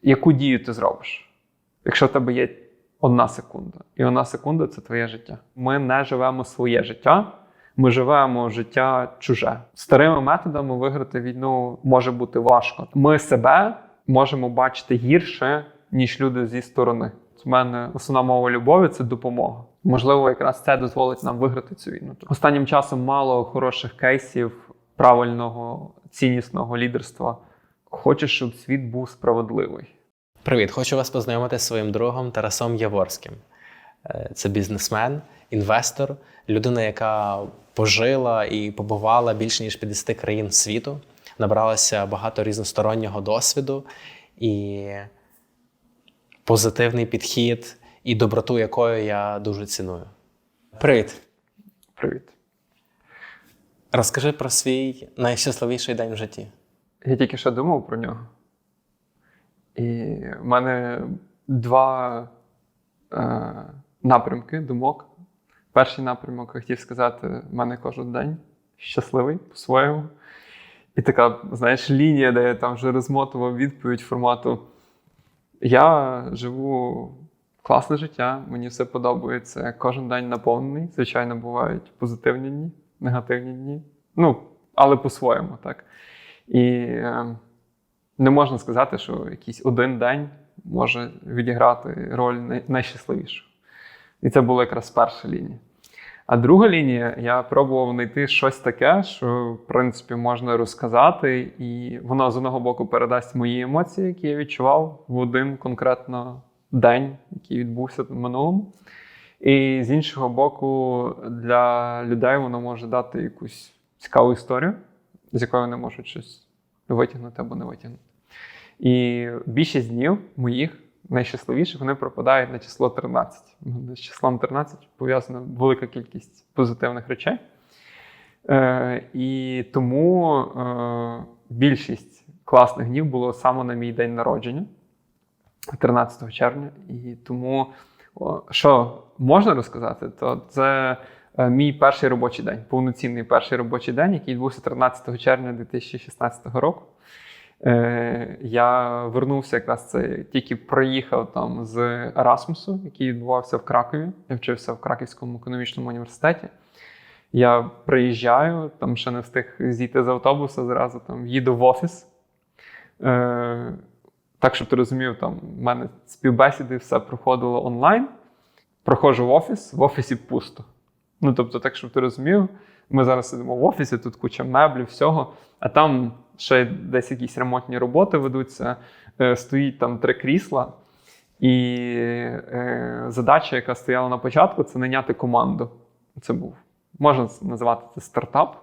яку дію ти зробиш, якщо в тебе є 1 секунда. І 1 секунда – це твоє життя. Ми не живемо своє життя, ми живемо життя чуже. Старими методами виграти війну може бути важко. Ми себе можемо бачити гірше, ніж люди зі сторони. У мене основна мова любові – це допомога. Можливо, якраз це дозволить нам виграти цю війну. Останнім часом мало хороших кейсів правильного, ціннісного лідерства. Хочу, щоб світ був справедливий. Привіт, хочу вас познайомити з своїм другом Тарасом Яворським. Це бізнесмен, інвестор, людина, яка пожила і побувала більше ніж 50 країн світу, набралася багато різностороннього досвіду і позитивний підхід, і доброту якої я дуже ціную. Привіт. Привіт. Розкажи про свій найщасливіший день в житті. Я тільки що думав про нього. І в мене 2 напрямки думок. Перший напрямок, я хотів сказати, в мене кожен день щасливий по-своєму. І така, знаєш, лінія, де я там вже розмотував відповідь формату. Я живу класне життя, мені все подобається. Кожен день наповнений. Звичайно, бувають позитивні дні, негативні дні. Але по-своєму, так. І не можна сказати, що якийсь один день може відіграти роль найщасливішу. І це була якраз перша лінія. А друга лінія, я пробував знайти щось таке, що, в принципі, можна розказати, і воно з одного боку передасть мої емоції, які я відчував в один конкретно день, який відбувся в минулому. І з іншого боку, для людей воно може дати якусь цікаву історію, з якої вони можуть щось витягнути або не витягнути. І більшість днів моїх найщасливіших, вони пропадають на число 13. З числом 13 пов'язана велика кількість позитивних речей. І тому більшість класних днів було саме на мій день народження, 13 червня. І тому, що можна розказати, то це мій перший робочий день, повноцінний перший робочий день, який відбувся 13 червня 2016 року. Я вернувся якраз, це тільки приїхав там з Ерасмусу, який відбувався в Кракові. Я вчився в Краківському економічному університеті. Я приїжджаю, там ще не встиг зійти з автобуса, зразу там їду в офіс. Так, щоб ти розумів, там в мене співбесіди, все проходило онлайн. Проходжу в офісі пусто. Тобто, так, щоб ти розумів, ми зараз сидимо в офісі, тут куча меблів, всього, а там ще десь якісь ремонтні роботи ведуться, стоїть там 3 крісла, і задача, яка стояла на початку, це найняти команду. Це був, можна називати це стартап,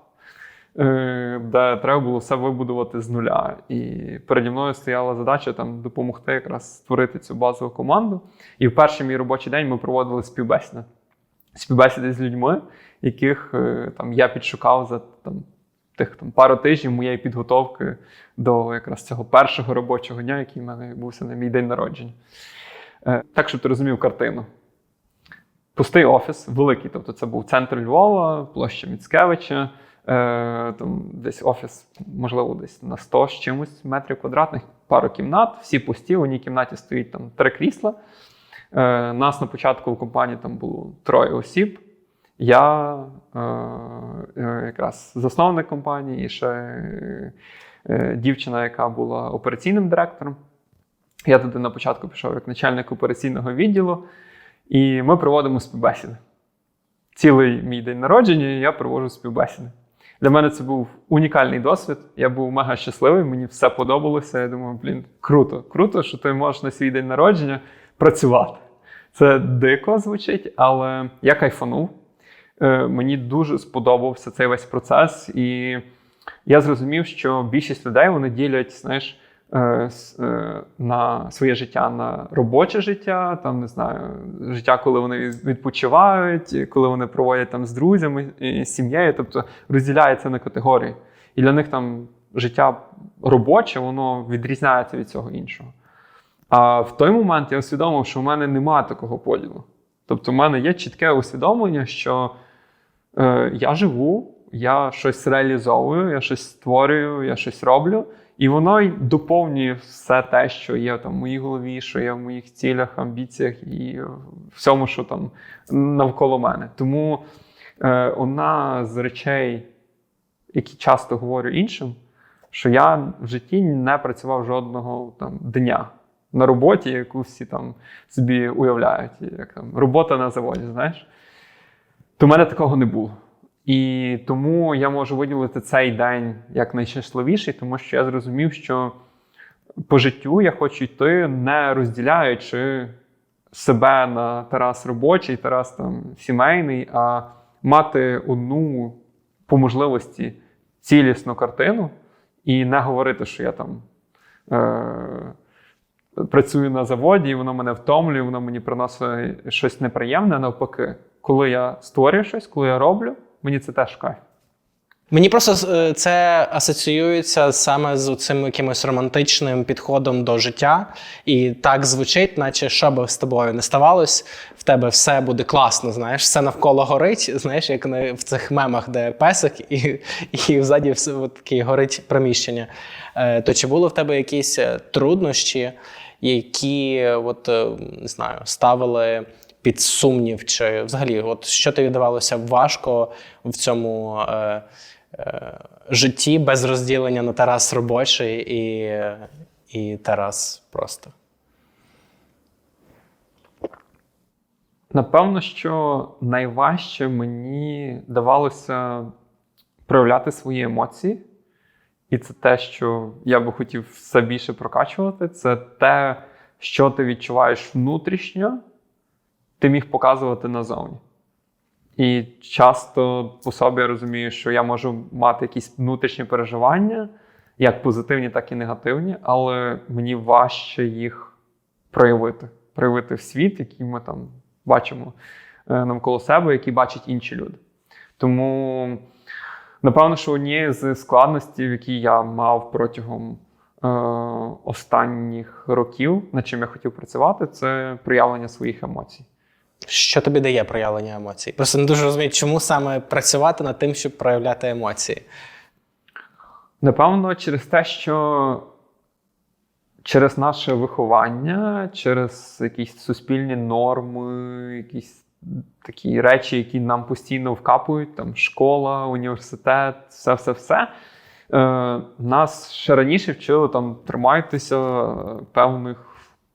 де треба було все вибудувати з нуля. І переді мною стояла задача там допомогти якраз створити цю базову команду. І в перший мій робочий день ми проводили співбесіди. Співбесіди з людьми, яких там я підшукав за тих пару тижнів моєї підготовки до якраз цього першого робочого дня, який в мене відбувся на мій день народження. Так, щоб ти розумів картину. Пустий офіс, великий, тобто це був центр Львова, площа Міцкевича, там десь офіс, можливо, десь на 100 з чимось метрів квадратних, пару кімнат, всі пусті, в одній кімнаті стоїть там 3 крісла. Нас на початку в компанії там було 3 осіб. Я якраз засновник компанії, і ще дівчина, яка була операційним директором. Я туди на початку пішов як начальник операційного відділу, і ми проводимо співбесіди. Цілий мій день народження, і я проводжу співбесіди. Для мене це був унікальний досвід, я був мега щасливий, мені все подобалося. Я думав, круто, що ти можеш на свій день народження працювати. Це дико звучить, але я кайфанув. Мені дуже сподобався цей весь процес, і я зрозумів, що більшість людей, вони ділять, знаєш, на своє життя на робоче життя, там, не знаю, життя, коли вони відпочивають, коли вони проводять там з друзями, з сім'єю, тобто розділяється на категорії. І для них там життя робоче, воно відрізняється від цього іншого. А в той момент я усвідомив, що в мене немає такого поділу. Тобто в мене є чітке усвідомлення, що я живу, я щось реалізовую, я щось створюю, я щось роблю. І воно й доповнює все те, що є там в моїй голові, що є в моїх цілях, амбіціях і всьому, що там навколо мене. Тому одна з речей, які часто говорю іншим, що я в житті не працював жодного там дня на роботі, яку всі там собі уявляють, як там робота на заводі, знаєш. То в мене такого не було. І тому я можу виділити цей день як найщасливіший, тому що я зрозумів, що по життю я хочу йти, не розділяючи себе на Тарас робочий, Тарас там сімейний, а мати одну по можливості цілісну картину і не говорити, що я там працюю на заводі, і воно мене втомлює, воно мені приносить щось неприємне. Навпаки, коли я створюю щось, коли я роблю, мені це теж кайф. Мені просто це асоціюється саме з цим якимось романтичним підходом до життя. І так звучить, наче що би з тобою не ставалось, в тебе все буде класно, знаєш, все навколо горить, знаєш, як в цих мемах, де песик і взаді все от таке горить приміщення. То чи були в тебе якісь труднощі, які, от, не знаю, ставили під сумнів, чи взагалі, от що тобі давалося важко в цьому житті без розділення на Тарас робочий і Тарас просто? Напевно, що найважче мені давалося проявляти свої емоції. І це те, що я би хотів все більше прокачувати. Це те, що ти відчуваєш внутрішньо, ти міг показувати назовні. І часто по собі я розумію, що я можу мати якісь внутрішні переживання, як позитивні, так і негативні, але мені важче їх проявити. Проявити в світ, який ми там бачимо навколо себе, який бачать інші люди. Тому, напевно, що однією з складностей, які я мав протягом останніх років, над чим я хотів працювати, це проявлення своїх емоцій. Що тобі дає проявлення емоцій? Просто не дуже розумію, чому саме працювати над тим, щоб проявляти емоції? Напевно, через те, що через наше виховання, через якісь суспільні норми, якісь такі речі, які нам постійно вкапують, там школа, університет, все-все-все, нас ще раніше вчили там тримайтеся певних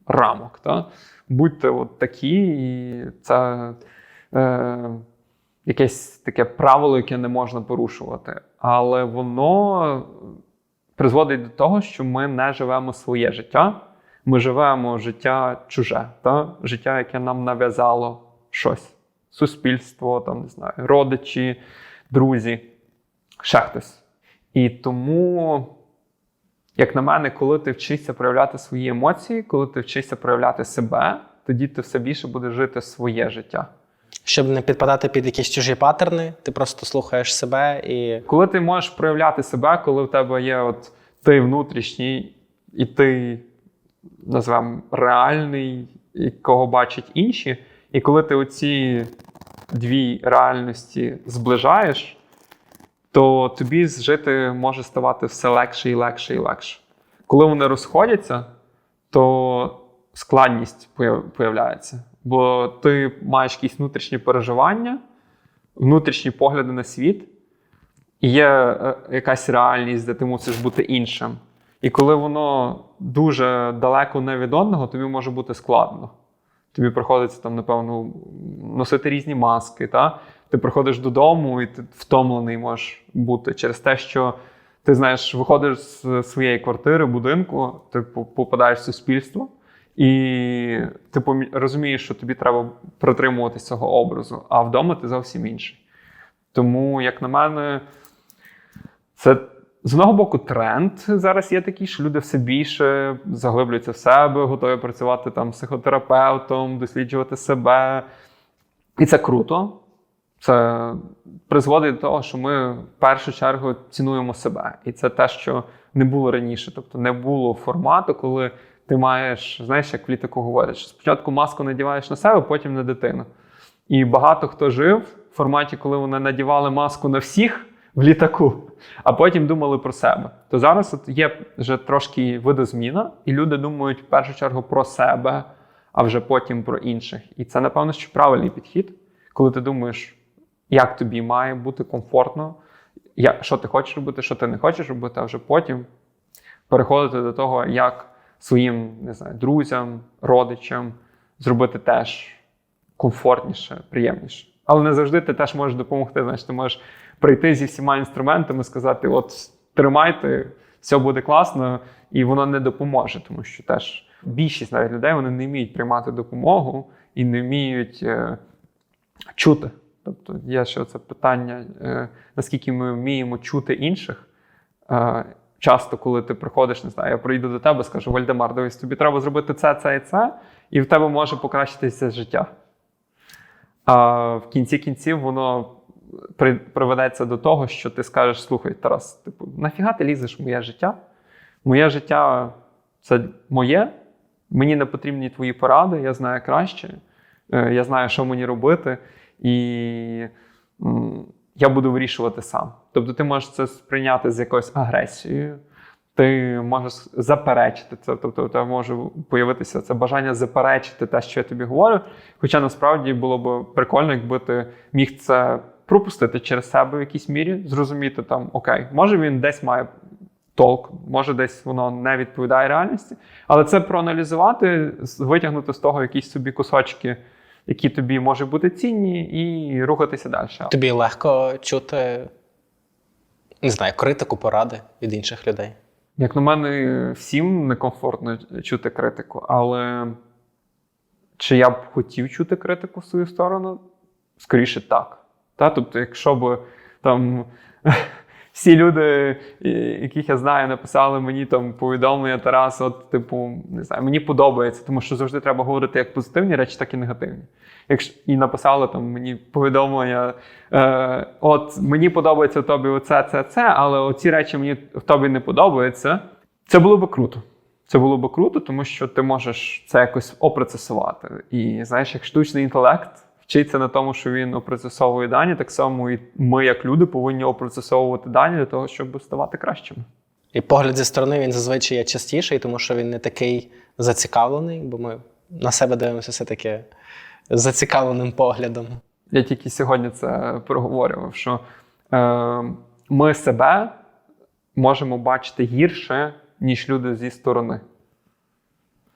рамок, та? Будьте от такі, і це якесь таке правило, яке не можна порушувати. Але воно призводить до того, що ми не живемо своє життя, ми живемо життя чуже, та? Життя, яке нам нав'язало щось. Суспільство, там, не знаю, родичі, друзі, ще хтось. І тому, як на мене, коли ти вчишся проявляти свої емоції, коли ти вчишся проявляти себе, тоді ти все більше будеш жити своє життя. Щоб не підпадати під якісь чужі паттерни, ти просто слухаєш себе і... Коли ти можеш проявляти себе, коли в тебе є от ти внутрішній, і ти, називаємо, реальний, якого бачать інші, і коли ти оці дві реальності зближаєш, то тобі жити може ставати все легше і легше і легше. Коли вони розходяться, то складність появляється. Бо ти маєш якісь внутрішні переживання, внутрішні погляди на світ, і є якась реальність, де ти мусиш бути іншим. І коли воно дуже далеко не від одного, тобі може бути складно. Тобі приходиться, там, напевно, носити різні маски. Та? Ти приходиш додому і ти втомлений можеш бути через те, що ти, знаєш, виходиш з своєї квартири, будинку, ти попадаєш в суспільство, і ти розумієш, що тобі треба притримуватися цього образу, а вдома ти зовсім інший. Тому, як на мене, це з одного боку тренд зараз є такий, що люди все більше заглиблюються в себе, готові працювати там психотерапевтом, досліджувати себе. І це круто. Це призводить до того, що ми в першу чергу цінуємо себе. І це те, що не було раніше. Тобто не було формату, коли ти маєш, знаєш, як в літаку говорять, що спочатку маску надіваєш на себе, потім на дитину. І багато хто жив в форматі, коли вони надівали маску на всіх, в літаку, а потім думали про себе. То зараз от є вже трошки видозміна, і люди думають в першу чергу про себе, а вже потім про інших. І це, напевно, що правильний підхід, коли ти думаєш, як тобі має бути комфортно, що ти хочеш робити, що ти не хочеш робити, а вже потім переходити до того, як своїм, не знаю, друзям, родичам зробити теж комфортніше, приємніше. Але не завжди ти теж можеш допомогти. Знаєш, ти можеш прийти зі всіма інструментами, сказати, от тримайте, все буде класно, і воно не допоможе, тому що теж більшість навіть людей, вони не вміють приймати допомогу і не вміють чути. Тобто є ще це питання, наскільки ми вміємо чути інших. Часто, коли ти приходиш, не знаю, я прийду до тебе, скажу: Вальдемар, дивись, тобі треба зробити це і це, і в тебе може покращитися життя. А в кінці кінців воно приведеться до того, що ти скажеш: слухай, Тарас, типу, нафіга ти лізеш в моє життя? Моє життя – це моє, мені не потрібні твої поради, я знаю краще, я знаю, що мені робити, і я буду вирішувати сам. Тобто ти можеш це сприйняти з якоюсь агресією, ти можеш заперечити це, тобто у тебе може появитися це бажання заперечити те, що я тобі говорю, хоча насправді було б прикольно, якби ти міг це пропустити через себе в якійсь мірі, зрозуміти там, окей, може він десь має толк, може десь воно не відповідає реальності, але це проаналізувати, витягнути з того якісь собі кусочки, які тобі можуть бути цінні, і рухатися далі. Тобі легко чути, не знаю, критику, поради від інших людей? Як на мене, всім некомфортно чути критику, але чи я б хотів чути критику в свою сторону? Скоріше так. Тобто, якщо б там всі люди, яких я знаю, написали мені там повідомлення: Тарас, от, типу, не знаю, мені подобається, тому що завжди треба говорити як позитивні речі, так і негативні. І написали там мені повідомлення: от, мені подобається в тобі це, але оці речі мені в тобі не подобаються. Це було б круто. Це було б круто, тому що ти можеш це якось опроцесувати. І, знаєш, як штучний інтелект вчиться на тому, що він опроцесовує дані, так само і ми, як люди, повинні опроцесовувати дані для того, щоб ставати кращими. І погляд зі сторони, він зазвичай є частіший, тому що він не такий зацікавлений, бо ми на себе дивимося все-таки зацікавленим поглядом. Я тільки сьогодні це проговорював, що ми себе можемо бачити гірше, ніж люди зі сторони.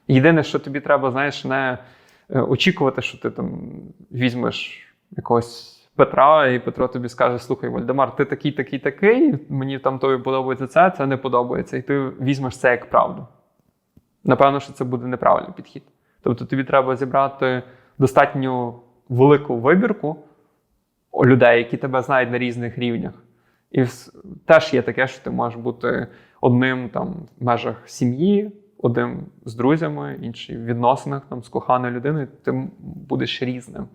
Єдине, що тобі треба, знаєш, не очікувати, що ти там візьмеш якогось Петра, і Петро тобі скаже: слухай, Вальдемар, ти такий, мені там тобі подобається це не подобається, і ти візьмеш це як правду. Напевно, що це буде неправильний підхід. Тобто тобі треба зібрати достатньо велику вибірку людей, які тебе знають на різних рівнях. І теж є таке, що ти можеш бути одним там в межах сім'ї, одним з друзями, інший в відносинах там з коханою людиною, ти будеш різним.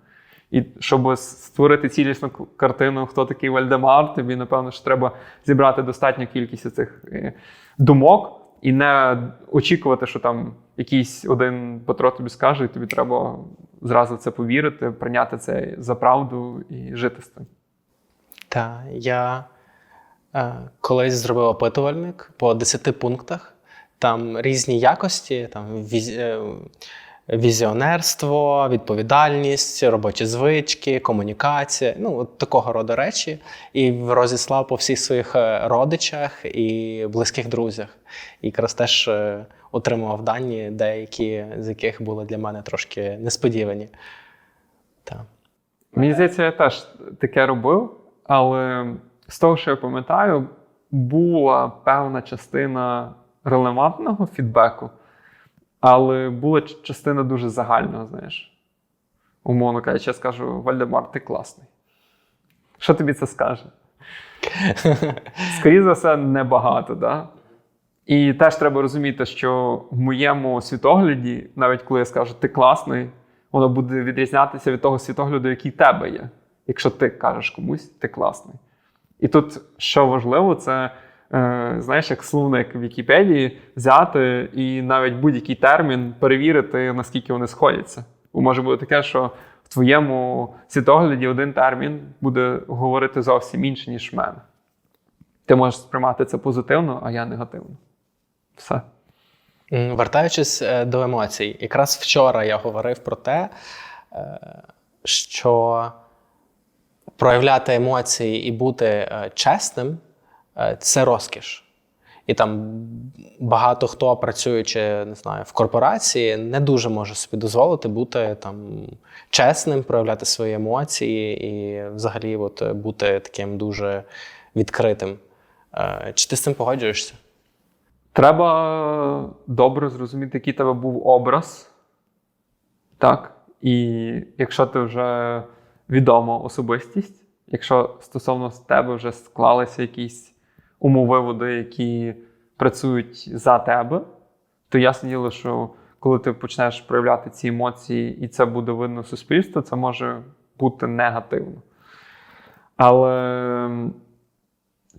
І щоб створити цілісну картину, хто такий Вальдемар, тобі, напевно, що треба зібрати достатню кількість цих думок і не очікувати, що там якийсь один Петро тобі скаже, і тобі треба зразу в це повірити, прийняти це за правду і жити з тим. Так, я колись зробив опитувальник по 10 пунктах. Там різні якості, там візіонерство, відповідальність, робочі звички, комунікація, от такого роду речі. І розіслав по всіх своїх родичах і близьких друзях. І якраз теж отримував дані, деякі з яких були для мене трошки несподівані. Так. Мені здається, я теж таке робив, але з того, що я пам'ятаю, була певна частина релевантного фідбеку, але була частина дуже загального, знаєш. Умовно кажучи, я скажу: Вальдемар, ти класний. Що тобі це скаже? Скоріше за все, небагато, да? І теж треба розуміти, що в моєму світогляді, навіть коли я скажу «ти класний», воно буде відрізнятися від того світогляду, який в тебе є. Якщо ти кажеш комусь «ти класний». І тут, що важливо, це, знаєш, як словник в Вікіпедії взяти і навіть будь-який термін перевірити, наскільки вони сходяться. Бо може бути таке, що в твоєму світогляді один термін буде говорити зовсім інше, ніж в мене. Ти можеш сприймати це позитивно, а я негативно. Все. Вертаючись до емоцій, якраз вчора я говорив про те, що проявляти емоції і бути чесним – це розкіш. І там багато хто, працюючи, не знаю, в корпорації, не дуже може собі дозволити бути там чесним, проявляти свої емоції і взагалі бути таким дуже відкритим. Чи ти з цим погоджуєшся? Треба добре зрозуміти, який в тебе був образ. Так? І якщо ти вже відома особистість, якщо стосовно тебе вже склалися якісь умовиводи, які працюють за тебе, то ясно діло, що коли ти почнеш проявляти ці емоції і це буде видно суспільству, це може бути негативно. Але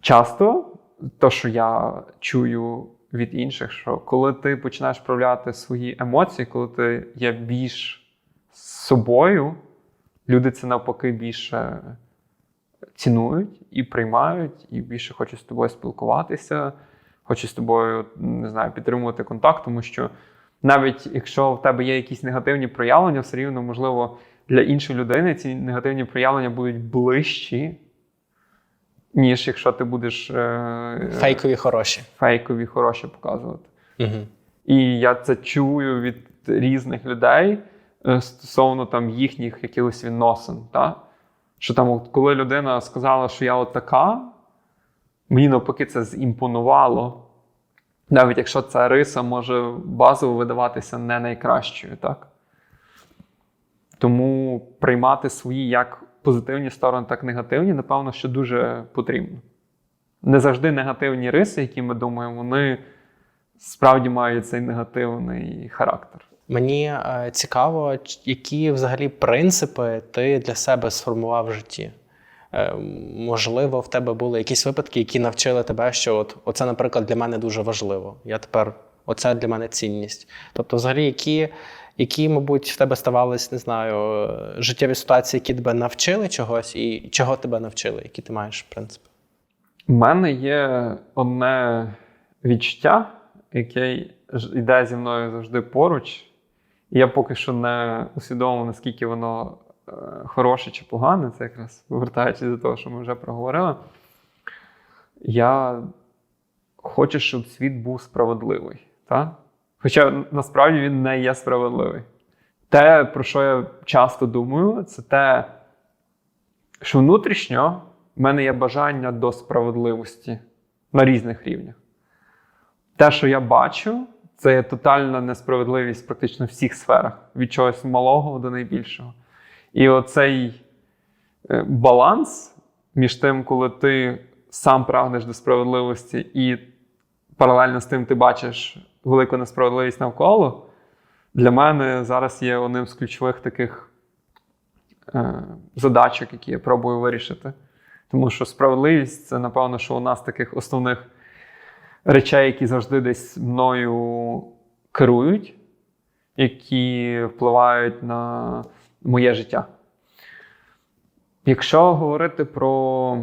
часто, то, що я чую від інших, що коли ти починаєш проявляти свої емоції, коли ти є більш собою, люди це навпаки більше цінують і приймають, і більше хочуть з тобою спілкуватися, хочуть з тобою, не знаю, підтримувати контакт, тому що навіть якщо в тебе є якісь негативні проявлення, все рівно, можливо, для іншої людини ці негативні проявлення будуть ближчі, ніж якщо ти будеш фейкові хороші показувати. Угу. І я це чую від різних людей стосовно там їхніх якихось відносин. Та? Що там, коли людина сказала, що я от така, мені навпаки це зімпонувало. Навіть якщо ця риса може базово видаватися не найкращою. Так? Тому приймати свої як позитивні сторони, так і негативні, напевно, що дуже потрібно. Не завжди негативні риси, які ми думаємо, вони справді мають цей негативний характер. Мені цікаво, які взагалі принципи ти для себе сформував в житті. Можливо, в тебе були якісь випадки, які навчили тебе, що оце, наприклад, для мене дуже важливо. Оце для мене цінність. Тобто, взагалі, які, мабуть, в тебе ставались, не знаю, життєві ситуації, які тебе навчили чогось, і чого тебе навчили, які ти маєш принципи? У мене є одне відчуття, яке йде зі мною завжди поруч. І я поки що не усвідомив, наскільки воно хороше чи погане. Це якраз повертаючись до того, що ми вже проговорили. Я хочу, щоб світ був справедливий. Так? Хоча насправді він не є справедливий. Те, про що я часто думаю, це те, що внутрішньо в мене є бажання до справедливості на різних рівнях. Те, що я бачу, це є тотальна несправедливість практично в всіх сферах. Від чогось малого до найбільшого. І оцей баланс між тим, коли ти сам прагнеш до справедливості і паралельно з тим ти бачиш велику несправедливість навколо, для мене зараз є одним з ключових таких задачок, які я пробую вирішити. Тому що справедливість – це, напевно, що одна з таких основних речей, які завжди десь мною керують, які впливають на моє життя. Якщо говорити про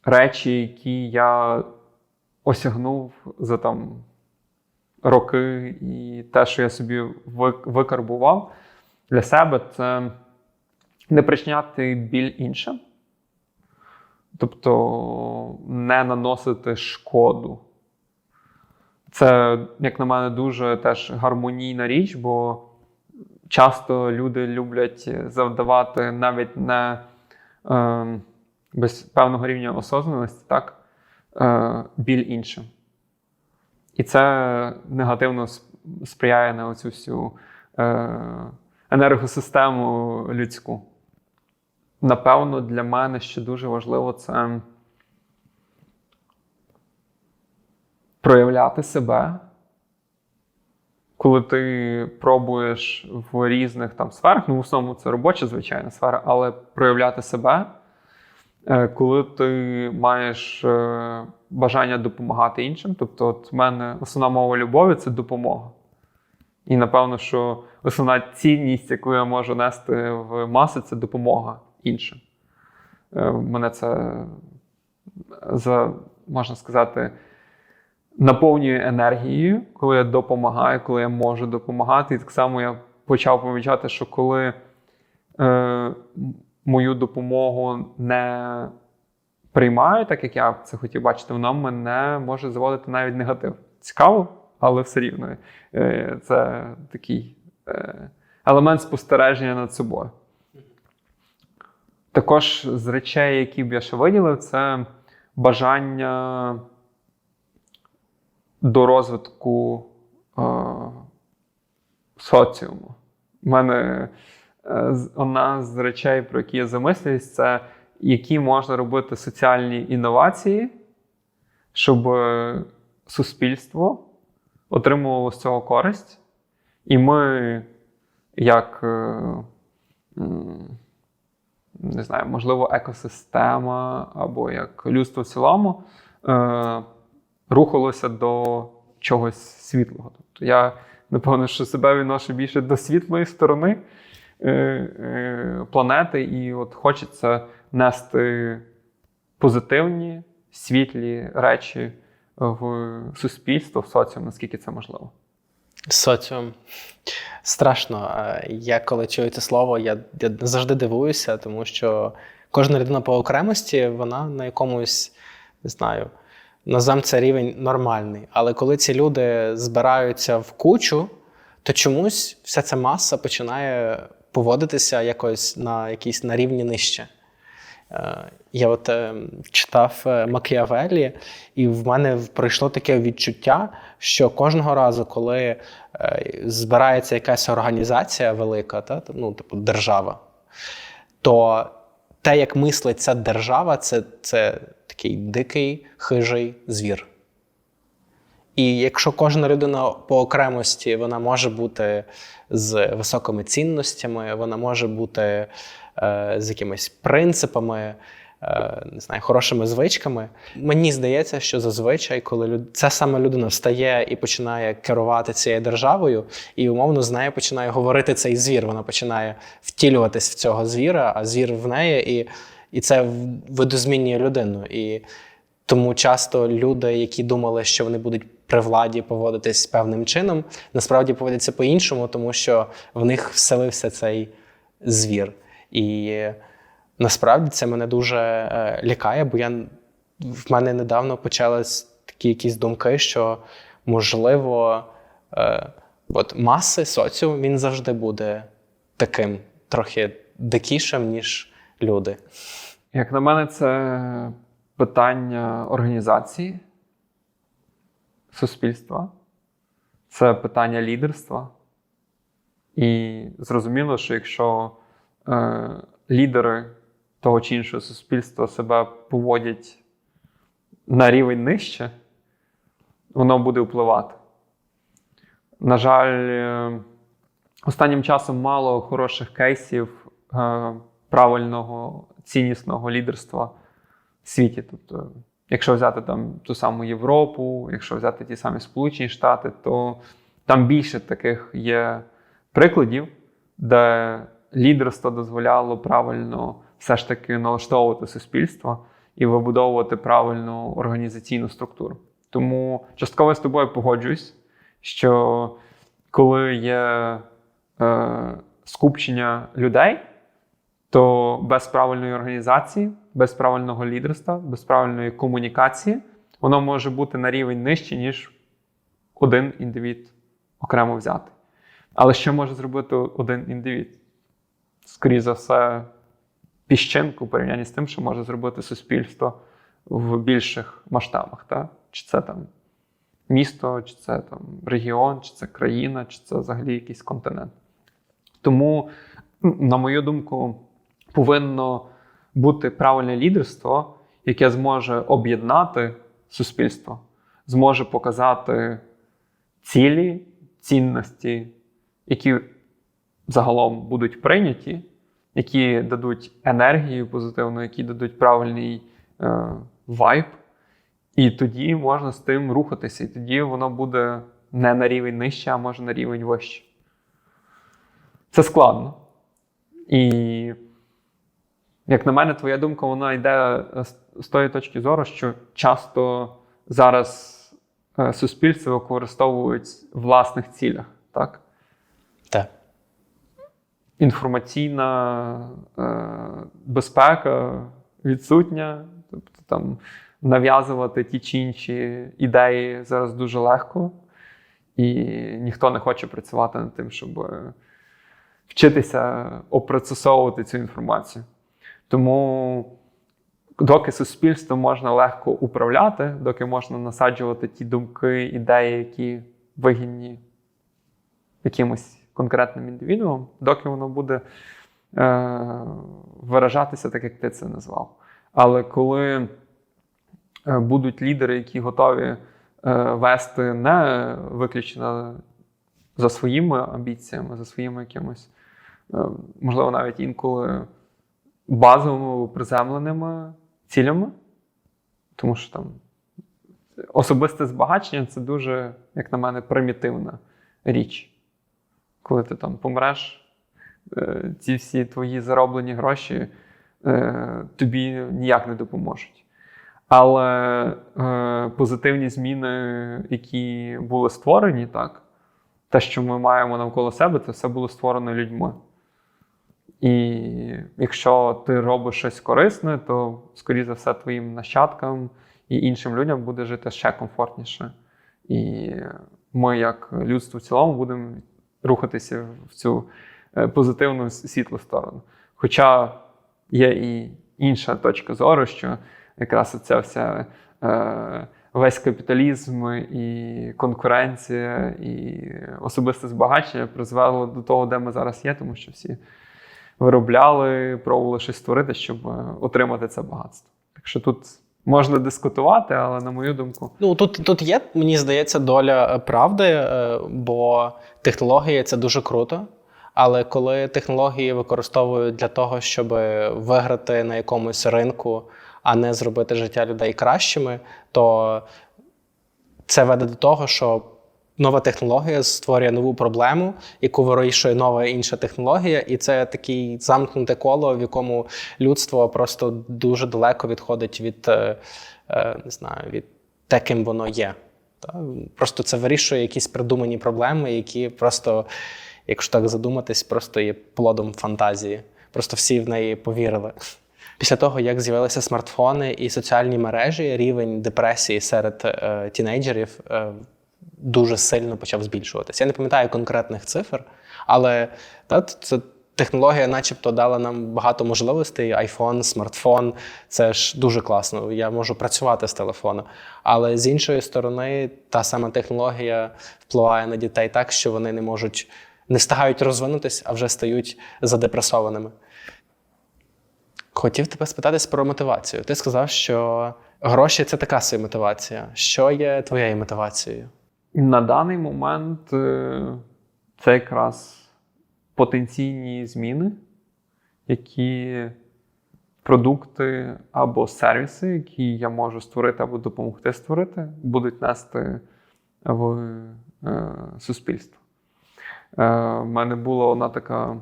речі, які я осягнув за роки і те, що я собі викарбував для себе, це не причиняти біль іншим. Тобто не наносити шкоду. Це, як на мене, дуже теж гармонійна річ, бо часто люди люблять завдавати навіть не без певного рівня осознаності, так, біль іншим. І це негативно сприяє на оцю всю енергосистему людську. Напевно, для мене ще дуже важливо це проявляти себе, коли ти пробуєш в різних сферах, в основному це робоча, звичайна сфера, але проявляти себе, коли ти маєш бажання допомагати іншим. Тобто от в мене основна мова любові – це допомога. І напевно, що основна цінність, яку я можу нести в маси – це допомога іншим. Мене це можна сказати, наповнює енергією, коли я допомагаю, коли я можу допомагати. І так само я почав помічати, що коли мою допомогу не приймаю, так як я це хотів бачити, вона мене може заводити навіть негатив. Цікаво, але все рівно. Це такий елемент спостереження над собою. Також з речей, які б я ще виділив, це бажання до розвитку соціуму. У мене одна з речей, про які я замислююсь, це які можна робити соціальні інновації, щоб суспільство отримувало з цього користь. І ми, як, не знаю, можливо, екосистема або як людство в цілому, рухалося до чогось світлого. Тобто я, напевно, що себе відношу більше до світлої сторони планети, і от хочеться нести позитивні, світлі речі в суспільство, в соціум, наскільки це можливо. Соціум. Страшно. Я коли чую це слово, я завжди дивуюся, тому що кожна людина по окремості, вона на якомусь, не знаю, називаємо це рівень нормальний. Але коли ці люди збираються в кучу, то чомусь вся ця маса починає поводитися якось на рівні нижче. Я от читав Макіавеллі, і в мене пройшло таке відчуття, що кожного разу, коли збирається якась організація велика, типу держава, то те, як мислить ця держава, це такий дикий, хижий звір. І якщо кожна людина по окремості, вона може бути з високими цінностями, вона може бути з якимись принципами, не знаю, хорошими звичками. Мені здається, що зазвичай, коли ця сама людина встає і починає керувати цією державою, і умовно з нею починає говорити цей звір, вона починає втілюватись в цього звіра, а звір в неї, і це видозмінює людину. І тому часто люди, які думали, що вони будуть при владі поводитись певним чином, насправді поводяться по-іншому, тому що в них вселився цей звір. І насправді це мене дуже лякає, бо в мене недавно почались такі якісь думки, що, можливо, от маси, соціум, він завжди буде таким, трохи дикішим, ніж люди. Як на мене, це питання організації суспільства, це питання лідерства. І зрозуміло, що якщо лідери того чи іншого суспільства себе поводять на рівень нижче, воно буде впливати. На жаль, останнім часом мало хороших кейсів правильного, ціннісного лідерства в світі. Тобто, якщо взяти там ту саму Європу, якщо взяти ті самі Сполучені Штати, то там більше таких є прикладів, де лідерство дозволяло правильно все ж таки налаштовувати суспільство і вибудовувати правильну організаційну структуру. Тому частково я з тобою погоджуюсь, що коли є скупчення людей, то без правильної організації, без правильного лідерства, без правильної комунікації воно може бути на рівень нижче, ніж один індивід окремо взятий. Але що може зробити один індивід? Скоріше за все, піщинку у порівнянні з тим, що може зробити суспільство в більших масштабах. Так? Чи це там місто, чи це там регіон, чи це країна, чи це взагалі якийсь континент. Тому, на мою думку, повинно бути правильне лідерство, яке зможе об'єднати суспільство, зможе показати цілі, цінності, які загалом будуть прийняті, які дадуть енергію позитивну, які дадуть правильний вайб. І тоді можна з тим рухатися. І тоді воно буде не на рівень нижче, а може на рівень вище. Це складно. І Як на мене, твоя думка, вона йде з тої точки зору, що часто зараз суспільство використовують в власних цілях, так? Так. Інформаційна безпека відсутня, тобто там нав'язувати ті чи інші ідеї зараз дуже легко, і ніхто не хоче працювати над тим, щоб вчитися опроцесовувати цю інформацію. Тому доки суспільство можна легко управляти, доки можна насаджувати ті думки, ідеї, які вигідні якимось конкретним індивідуумам, доки воно буде виражатися так, як ти це назвав. Але коли будуть лідери, які готові вести не виключно за своїми амбіціями, за своїми якимось, можливо, навіть інколи базовими, приземленими цілями, тому що там особисте збагачення – це дуже, як на мене, примітивна річ. Коли ти там помреш, ці всі твої зароблені гроші тобі ніяк не допоможуть. Але позитивні зміни, які були створені, так, те, що ми маємо навколо себе, це все було створено людьми. І якщо ти робиш щось корисне, то, скоріше за все, твоїм нащадкам і іншим людям буде жити ще комфортніше. І ми, як людство в цілому, будемо рухатися в цю позитивну світлу сторону. Хоча є і інша точка зору, що якраз ця вся весь капіталізм і конкуренція і особисте збагачення призвело до того, де ми зараз є, тому що всі виробляли, пробували щось створити, щоб отримати це багатство. Так що тут можна дискутувати, але на мою думку... Ну, тут є, мені здається, доля правди, бо технології – це дуже круто. Але коли технології використовують для того, щоб виграти на якомусь ринку, а не зробити життя людей кращими, то це веде до того, що нова технологія створює нову проблему, яку вирішує нова інша технологія, і це таке замкнуте коло, в якому людство просто дуже далеко відходить від, не знаю, від те, ким воно є. Просто це вирішує якісь придумані проблеми, які просто, якщо так задуматись, просто є плодом фантазії. Просто всі в неї повірили. Після того, як з'явилися смартфони і соціальні мережі, рівень депресії серед тінейджерів дуже сильно почав збільшуватися. Я не пам'ятаю конкретних цифр, але це технологія начебто дала нам багато можливостей. Айфон, смартфон – це ж дуже класно. Я можу працювати з телефону. Але з іншої сторони, та сама технологія впливає на дітей так, що вони не встигають розвинутися, а вже стають задепресованими. Хотів тебе спитатись про мотивацію. Ти сказав, що гроші – це така собі мотивація. Що є твоєю мотивацією? На даний момент це якраз потенційні зміни, які продукти або сервіси, які я можу створити або допомогти створити, будуть нести в суспільство. У мене була одна така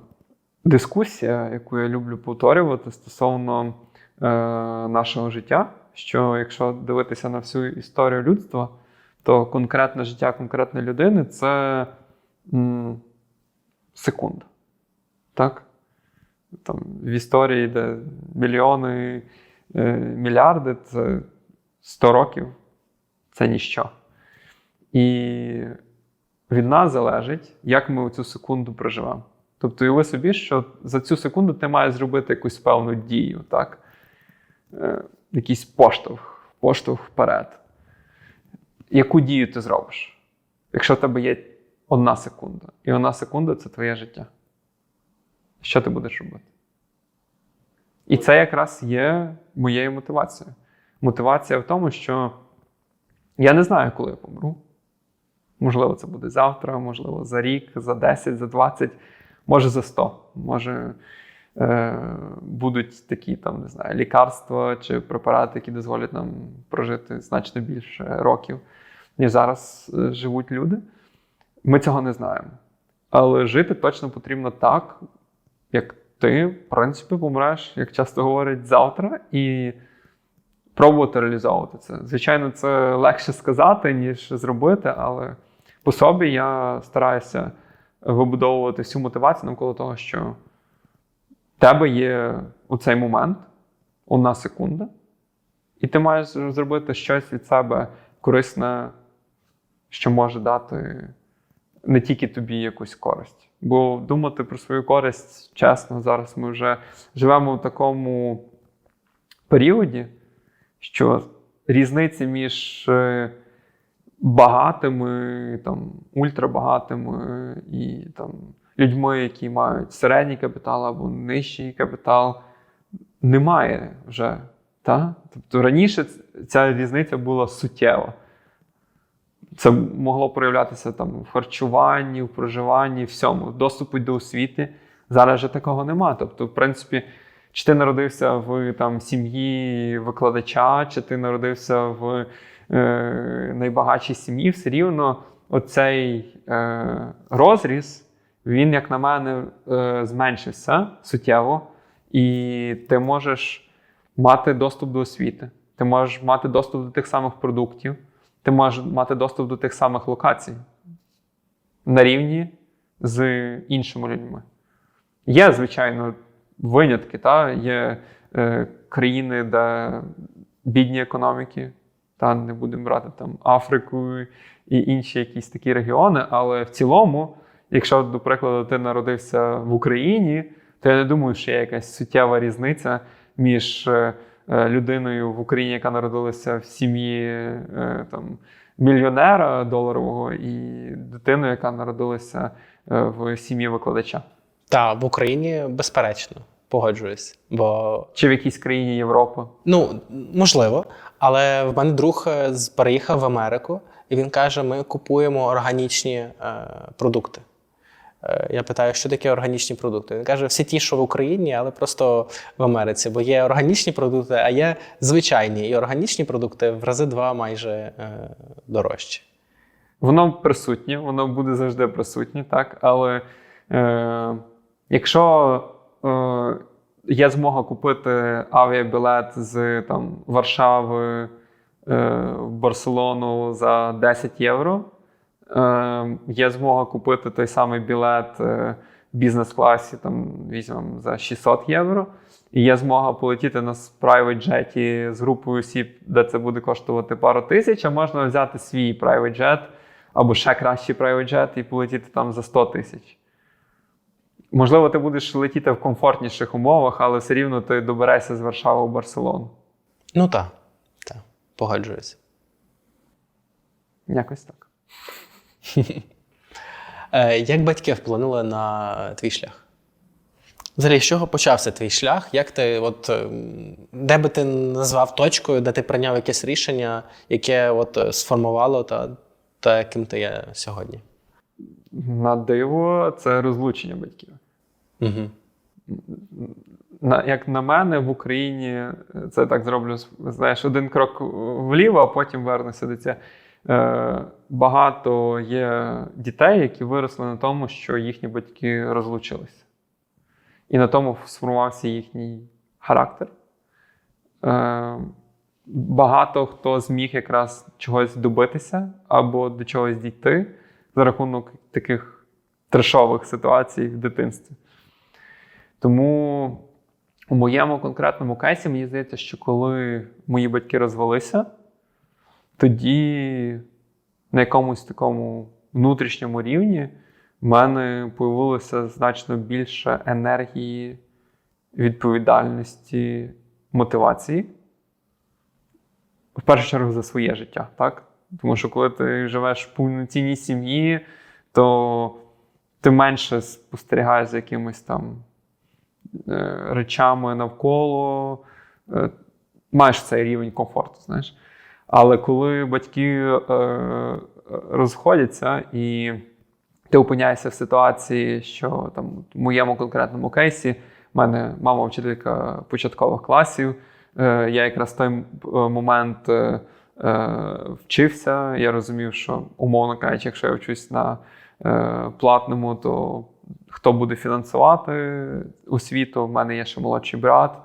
дискусія, яку я люблю повторювати стосовно нашого життя, що якщо дивитися на всю історію людства, то конкретне життя конкретної людини – це секунда. Так? Там, в історії, де мільйони, мільярди – це 100 років – це ніщо. І від нас залежить, як ми цю секунду проживемо. Тобто, уяви собі, що за цю секунду ти маєш зробити якусь певну дію, так? Якийсь поштовх вперед. Яку дію ти зробиш? Якщо в тебе є 1 секунда, і 1 секунда – це твоє життя. Що ти будеш робити? І це якраз є моєю мотивацією. Мотивація в тому, що я не знаю, коли я помру. Можливо, це буде завтра, можливо, за рік, за 10, за 20, може за 100. Може будуть такі, там, не знаю, лікарства чи препарати, які дозволять нам прожити значно більше років, ніж зараз живуть люди. Ми цього не знаємо. Але жити точно потрібно так, як ти, в принципі, помреш, як часто говорять, завтра, і пробувати реалізовувати це. Звичайно, це легше сказати, ніж зробити, але по собі я стараюся вибудовувати всю мотивацію навколо того, що в тебе є у цей момент, 1 секунда, і ти маєш зробити щось від себе корисне, що може дати не тільки тобі якусь користь. Бо думати про свою користь, чесно, зараз ми вже живемо в такому періоді, що різниці між багатими, там, ультрабагатими і там, людьми, які мають середній капітал або нижчий капітал, немає вже. Та? Тобто раніше ця різниця була суттєва. Це могло проявлятися там, в харчуванні, в проживанні, всьому, в доступі до освіти. Зараз вже такого нема. Тобто, в принципі, чи ти народився в там, сім'ї викладача, чи ти народився в найбагатшій сім'ї, все рівно оцей розріз, він, як на мене, зменшився суттєво. І ти можеш мати доступ до освіти, ти можеш мати доступ до тих самих продуктів, ти можеш мати доступ до тих самих локацій на рівні з іншими людьми. Є, звичайно, винятки, та? Є країни, де бідні економіки, та не будемо брати там Африку і інші якісь такі регіони, але в цілому, якщо, до прикладу, ти народився в Україні, то я не думаю, що є якась суттєва різниця між людиною в Україні, яка народилася в сім'ї там, мільйонера доларового, і дитиною, яка народилася в сім'ї викладача. Так, в Україні безперечно, погоджуюсь. Бо... Чи в якійсь країні Європи? Ну, можливо. Але в мене друг переїхав в Америку, і він каже, ми купуємо органічні продукти. Я питаю, що таке органічні продукти? Він каже, всі ті, що в Україні, але просто в Америці. Бо є органічні продукти, а є звичайні. І органічні продукти в рази 2 майже дорожчі. Воно присутнє, воно буде завжди присутнє, так? Але якщо є змога купити авіабілет з там, Варшави в Барселону за 10 євро, є змога купити той самий білет в бізнес-класі, там, візьмемо, за 600 євро, і є змога полетіти на private jet з групою осіб, де це буде коштувати пару тисяч, а можна взяти свій private jet або ще кращий private jet і полетіти там за 100 тисяч. Можливо, ти будеш летіти в комфортніших умовах, але все рівно ти доберешся з Варшави в Барселону. Ну так, погоджуюся. Якось так. Як батьки вплинули на твій шлях? Взагалі, з чого почався твій шлях? Як ти, де би ти назвав точкою, де ти прийняв якесь рішення, яке сформувало те, яким ти є сьогодні? На диво, це розлучення батьків. Угу. Як на мене, в Україні, це так зроблю, знаєш, один крок вліво, а потім вернуся до цього. Багато є дітей, які виросли на тому, що їхні батьки розлучилися. І на тому сформувався їхній характер. Багато хто зміг якраз чогось добитися або до чогось дійти за рахунок таких трешових ситуацій в дитинстві. Тому у моєму конкретному кейсі, мені здається, що коли мої батьки розвелися, тоді на якомусь такому внутрішньому рівні в мене появилося значно більше енергії, відповідальності, мотивації. В першу чергу за своє життя, так? Тому що коли ти живеш в повноцінній сім'ї, то ти менше спостерігаєш за якимись там речами навколо, маєш цей рівень комфорту, знаєш. Але коли батьки розходяться і ти опиняєшся в ситуації, що там, в моєму конкретному кейсі, в мене мама вчителька початкових класів, я якраз в той момент вчився, я розумів, що, умовно кажучи, якщо я вчусь на платному, то хто буде фінансувати освіту. В мене є ще молодший брат,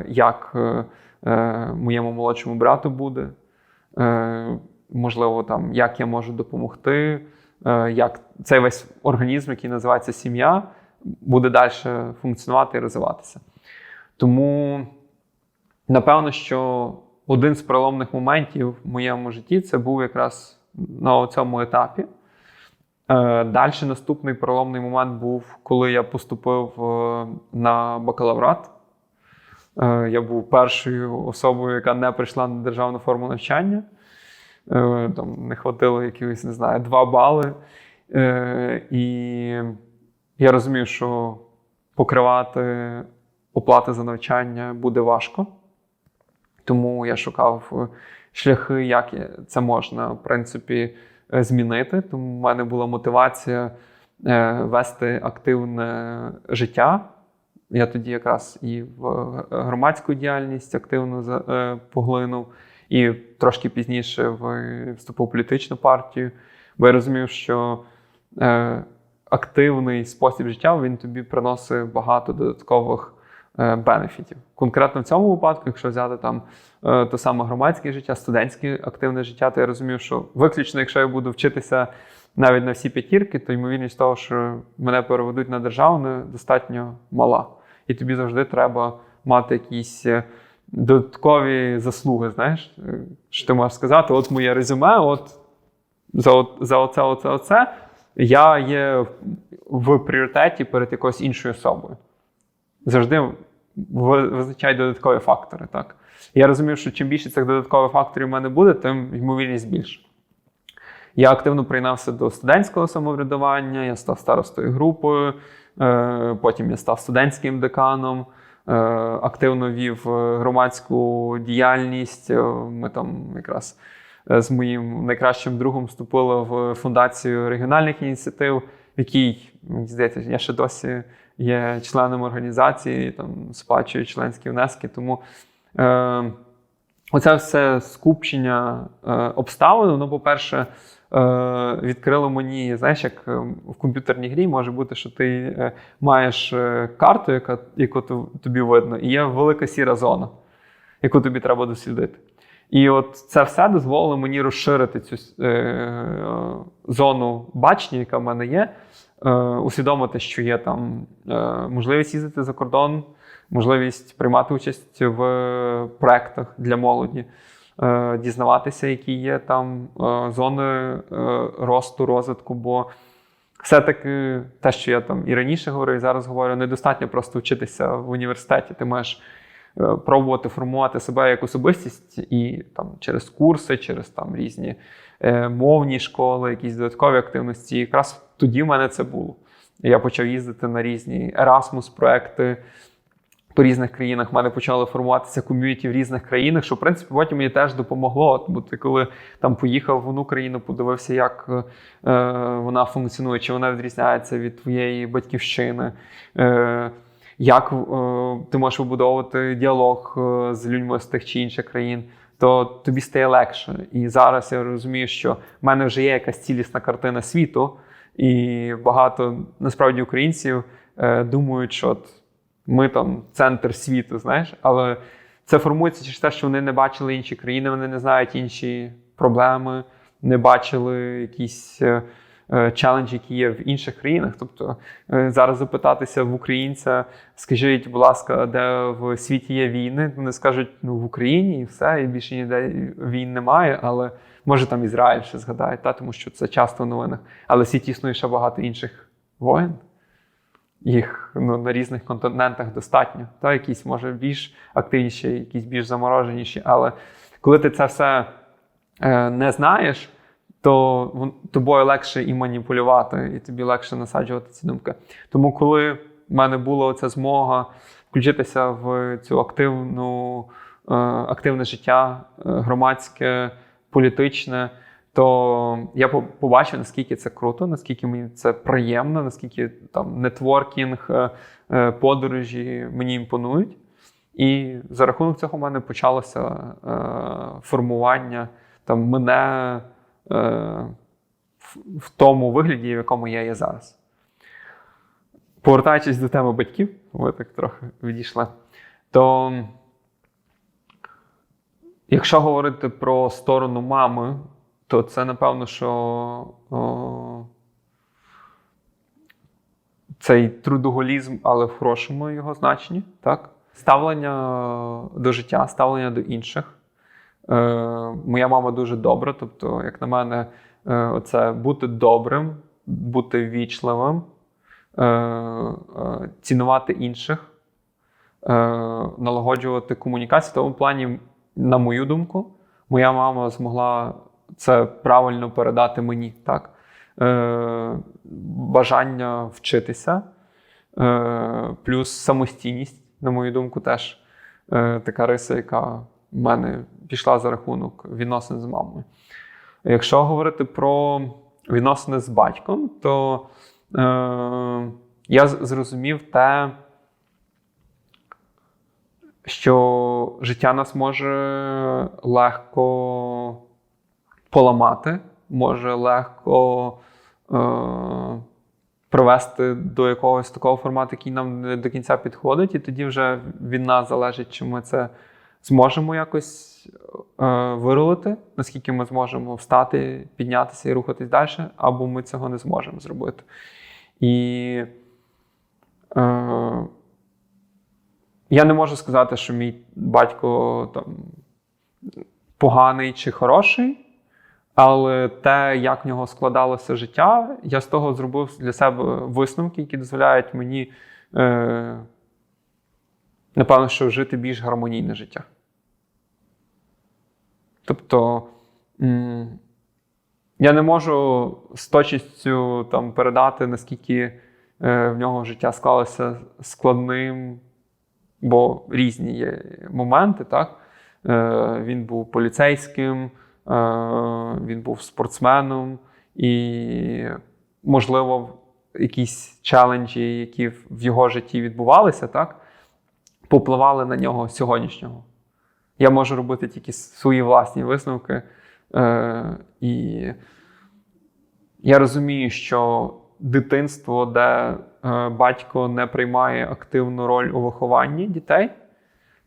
як моєму молодшому брату буде. Можливо, там, як я можу допомогти, як цей весь організм, який називається сім'я, буде далі функціонувати і розвиватися. Тому, напевно, що один з переломних моментів в моєму житті це був якраз на цьому етапі. Далі наступний переломний момент був, коли я поступив на бакалаврат. Я був першою особою, яка не прийшла на державну форму навчання. Там не хватило якихось, не знаю, 2 бали. І я розумів, що покривати оплати за навчання буде важко. Тому я шукав шляхи, як це можна, в принципі, змінити. Тому в мене була мотивація вести активне життя. Я тоді якраз і в громадську діяльність активно поглинув, і трошки пізніше вступив в політичну партію, бо я розумів, що активний спосіб життя, він тобі приносить багато додаткових бенефітів. Конкретно в цьому випадку, якщо взяти там те саме громадське життя, студентське активне життя, то я розумів, що виключно, якщо я буду вчитися навіть на всі 5, то ймовірність того, що мене переведуть на державне, достатньо мала. І тобі завжди треба мати якісь додаткові заслуги, знаєш, що ти можеш сказати, от моє резюме, от за оце, я є в пріоритеті перед якоюсь іншою особою. Завжди визначай додаткові фактори, так. Я розумів, що чим більше цих додаткових факторів в мене буде, тим ймовірність більше. Я активно приєднався до студентського самоврядування, я став старостою групи, потім я став студентським деканом, активно вів громадську діяльність. Ми там якраз з моїм найкращим другом вступили в фундацію регіональних ініціатив, в якій, мені здається, я ще досі є членом організації, там сплачую членські внески. Тому оце все скупчення обставин, воно, по-перше, відкрило мені, знаєш, як в комп'ютерній грі може бути, що ти маєш карту, яку тобі видно, і є велика сіра зона, яку тобі треба дослідити. І от це все дозволило мені розширити цю зону бачення, яка в мене є, усвідомити, що є там можливість їздити за кордон, можливість приймати участь в проєктах для молоді, дізнаватися, які є там зони росту, розвитку, бо все-таки те, що я там і раніше говорив, і зараз говорю, недостатньо просто вчитися в університеті. Ти маєш пробувати формувати себе як особистість і там через курси, через там різні мовні школи, якісь додаткові активності. І якраз тоді в мене це було. Я почав їздити на різні Erasmus-проекти по різних країнах. В мене почали формуватися ком'юніті в різних країнах, що, в принципі, потім мені теж допомогло. Бо ти коли там поїхав в одну країну, подивився, як вона функціонує, чи вона відрізняється від твоєї батьківщини, як ти можеш вибудовувати діалог з людьми з тих чи інших країн, то тобі стає легше. І зараз я розумію, що в мене вже є якась цілісна картина світу, і багато, насправді, українців думають, що от ми там центр світу, знаєш, але це формується через те, що вони не бачили інші країни, вони не знають інші проблеми, не бачили якісь челенджі, які є в інших країнах. Тобто зараз запитатися в українця, скажіть, будь ласка, де в світі є війни? Вони скажуть, ну в Україні і все, і більше ніде війн немає, але може там Ізраїль ще згадають, тому що це часто в новинах. Але в світі існує ще багато інших воєн. Їх на різних континентах достатньо. Якісь, може, більш активніші, якісь більш замороженіші. Але коли ти це все не знаєш, то тобою легше і маніпулювати, і тобі легше насаджувати ці думки. Тому коли в мене була ця змога включитися в цю активне життя, громадське, політичне, то я побачив, наскільки це круто, наскільки мені це приємно, наскільки там нетворкінг, подорожі мені імпонують. І за рахунок цього в мене почалося формування мене в тому вигляді, в якому я є зараз. повертаючись до теми батьків, ми так трохи відійшли, то якщо говорити про сторону мами, то це, напевно, що цей трудоголізм, але в хорошому його значенні, так? Ставлення до життя, ставлення до інших. Моя мама дуже добра, тобто, як на мене, оце бути добрим, бути ввічливим, цінувати інших, налагоджувати комунікацію. В тому плані, на мою думку, моя мама змогла це правильно передати мені, так? Бажання вчитися, плюс самостійність, на мою думку, теж така риса, яка в мене пішла за рахунок відносин з мамою. Якщо говорити про відносини з батьком, то я зрозумів те, що життя нас може легко поламати, може легко привести до якогось такого формату, який нам не до кінця підходить, і тоді вже від нас залежить, чи ми це зможемо якось вирулити, наскільки ми зможемо встати, піднятися і рухатись далі, або ми цього не зможемо зробити. І я не можу сказати, що мій батько там поганий чи хороший, але те, як в нього складалося життя, я з того зробив для себе висновки, які дозволяють мені, напевно, що жити більш гармонійне життя. Тобто, я не можу з точністю там передати, наскільки в нього життя склалося складним, бо різні є моменти, так? Він був поліцейським, він був спортсменом, і, можливо, якісь челенджі, які в його житті відбувалися, так, попливали на нього сьогоднішнього. Я можу робити тільки свої власні висновки. І я розумію, що дитинство, де батько не приймає активну роль у вихованні дітей,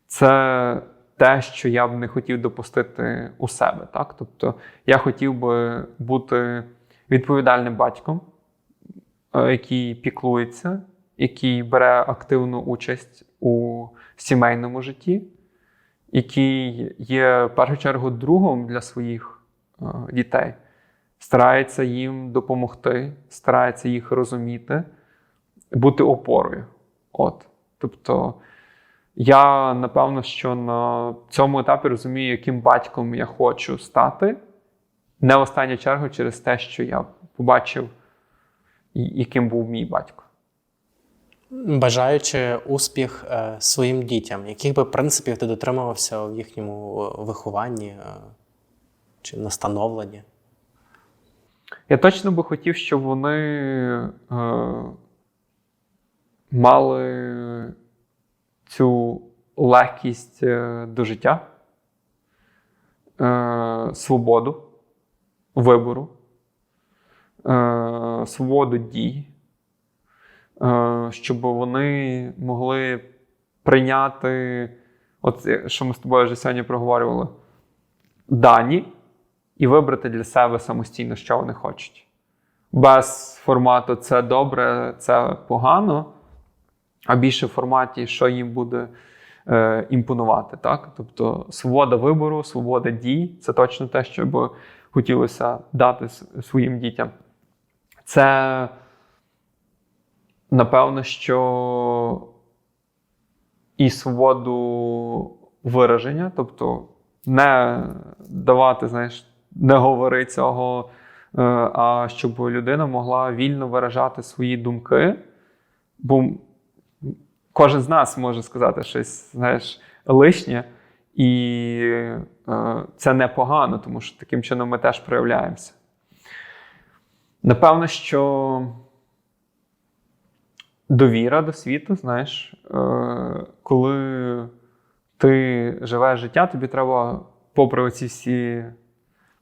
це те, що я б не хотів допустити у себе. Так? Тобто я хотів би бути відповідальним батьком, який піклується, який бере активну участь у сімейному житті, який є, в першу чергу, другом для своїх дітей, старається їм допомогти, старається їх розуміти, бути опорою. От. Тобто я, напевно, що на цьому етапі розумію, яким батьком я хочу стати, не в останню чергу через те, що я побачив, яким був мій батько. Бажаючи успіх своїм дітям, яких би принципів ти дотримувався в їхньому вихованні чи настановленні? Я точно би хотів, щоб вони мали цю легкість до життя, свободу вибору, свободу дій, щоб вони могли прийняти, от що ми з тобою вже сьогодні проговорювали, дані і вибрати для себе самостійно, що вони хочуть. Без формату «це добре, це погано», а більше в форматі, що їм буде імпонувати. Так? Тобто свобода вибору, свобода дій – це точно те, що б хотілося дати своїм дітям. Це, напевно, що і свободу вираження, тобто не давати, знаєш, не говори цього, а щоб людина могла вільно виражати свої думки, бо кожен з нас може сказати щось, знаєш, лишнє, і це непогано, тому що таким чином ми теж проявляємося. Напевно, що довіра до світу, знаєш, коли ти живеш життя, тобі треба, попри оці всі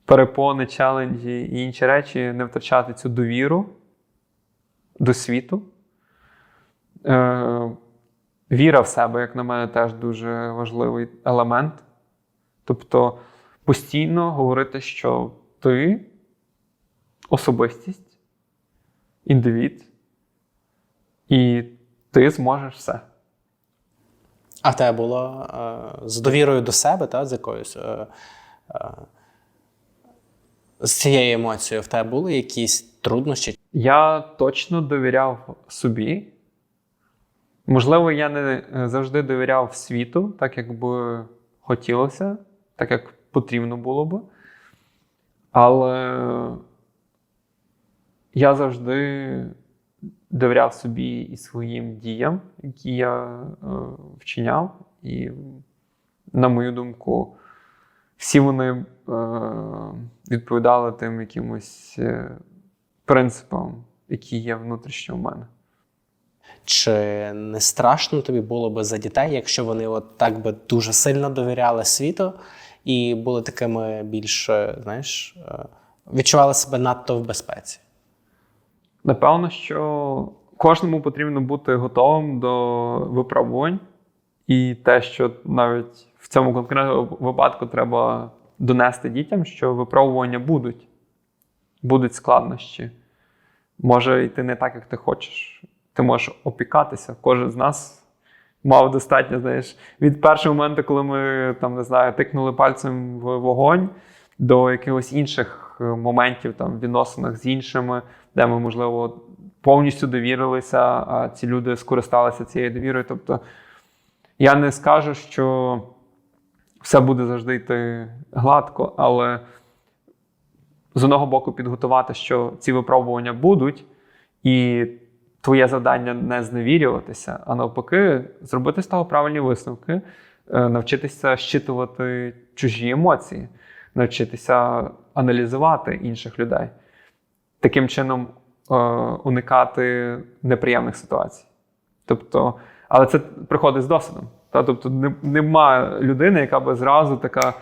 перепони, челенджі і інші речі, не втрачати цю довіру до світу. Віра в себе, як на мене, теж дуже важливий елемент. Тобто постійно говорити, що ти особистість, індивід, і ти зможеш все. А в тебе було з довірою до себе, та, з якоюсь, з цією емоцією в тебе були якісь труднощі? Я точно довіряв собі. Можливо, я не завжди довіряв світу, так як би хотілося, так як потрібно було би. Але я завжди довіряв собі і своїм діям, які я вчиняв. І, на мою думку, всі вони відповідали тим якимось принципам, які є внутрішньо в мене. Чи не страшно тобі було би за дітей, якщо вони от так би дуже сильно довіряли світу і були такими більш, знаєш, відчували себе надто в безпеці? Напевно, що кожному потрібно бути готовим до випробувань. І те, що навіть в цьому конкретному випадку треба донести дітям, що випробування будуть. Будуть складнощі. Може йти не так, як ти хочеш. Ти можеш опікатися. Кожен з нас мав достатньо, знаєш, від першого моменту, коли ми, там, не знаю, тикнули пальцем в вогонь, до якихось інших моментів, там, в відносинах з іншими, де ми, можливо, повністю довірилися, а ці люди скористалися цією довірою. Тобто, я не скажу, що все буде завжди йти гладко, але з одного боку підготувати, що ці випробування будуть, і твоє завдання не зневірюватися, а навпаки, зробити з того правильні висновки, навчитися щитувати чужі емоції, навчитися аналізувати інших людей. Таким чином уникати неприємних ситуацій. Тобто, але це приходить з досвідом. Тобто немає людини, яка би зразу така: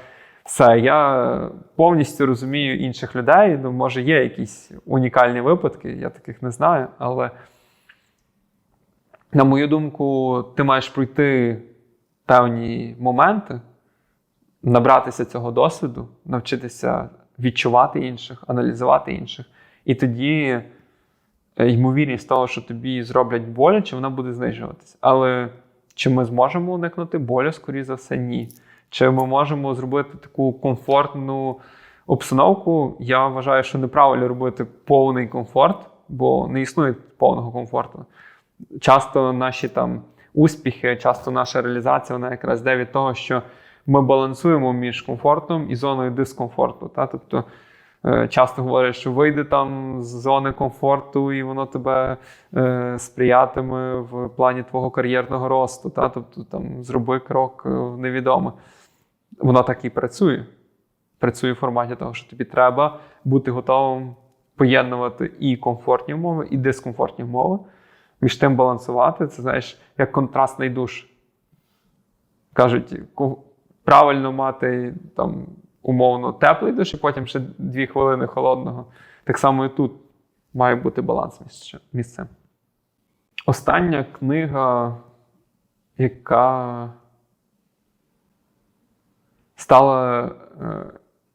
все, я повністю розумію інших людей. Ну, може, є якісь унікальні випадки, я таких не знаю, але, на мою думку, ти маєш пройти певні моменти, набратися цього досвіду, навчитися відчувати інших, аналізувати інших. І тоді ймовірність того, що тобі зроблять боляче, вона буде знижуватися. Але чи ми зможемо уникнути болю? Скоріше за все, ні. Чи ми можемо зробити таку комфортну обстановку? Я вважаю, що неправильно робити повний комфорт, бо не існує повного комфорту. Часто наші там успіхи, часто наша реалізація, вона якраз йде від того, що ми балансуємо між комфортом і зоною дискомфорту. Тобто, часто говорять, що вийди там з зони комфорту і воно тебе сприятиме в плані твого кар'єрного росту. Тобто там зроби крок в невідоме. Воно так і працює. Працює в форматі того, що тобі треба бути готовим поєднувати і комфортні умови, і дискомфортні умови. Між тим балансувати, це, знаєш, як контрастний душ. Кажуть, правильно мати там умовно теплий душ, і потім ще 2 хвилини холодного. Так само і тут має бути баланс між цим. Остання книга, яка стала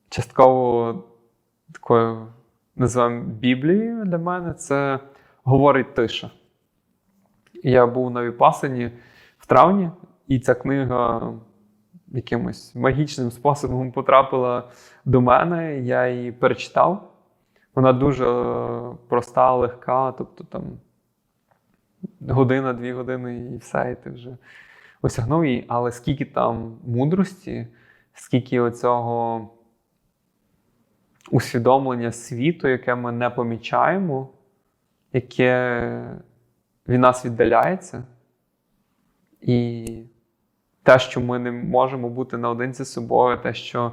частково такою, називаємо, Біблією для мене, це «Говорить тиша». Я був на Віпасані в травні, і ця книга якимось магічним способом потрапила до мене, я її перечитав. Вона дуже проста, легка, тобто там година, 2 години і все, і ти вже осягнув її. Але скільки там мудрості, скільки оцього усвідомлення світу, яке ми не помічаємо, яке від нас віддаляється. І те, що ми не можемо бути наодинці з собою, те, що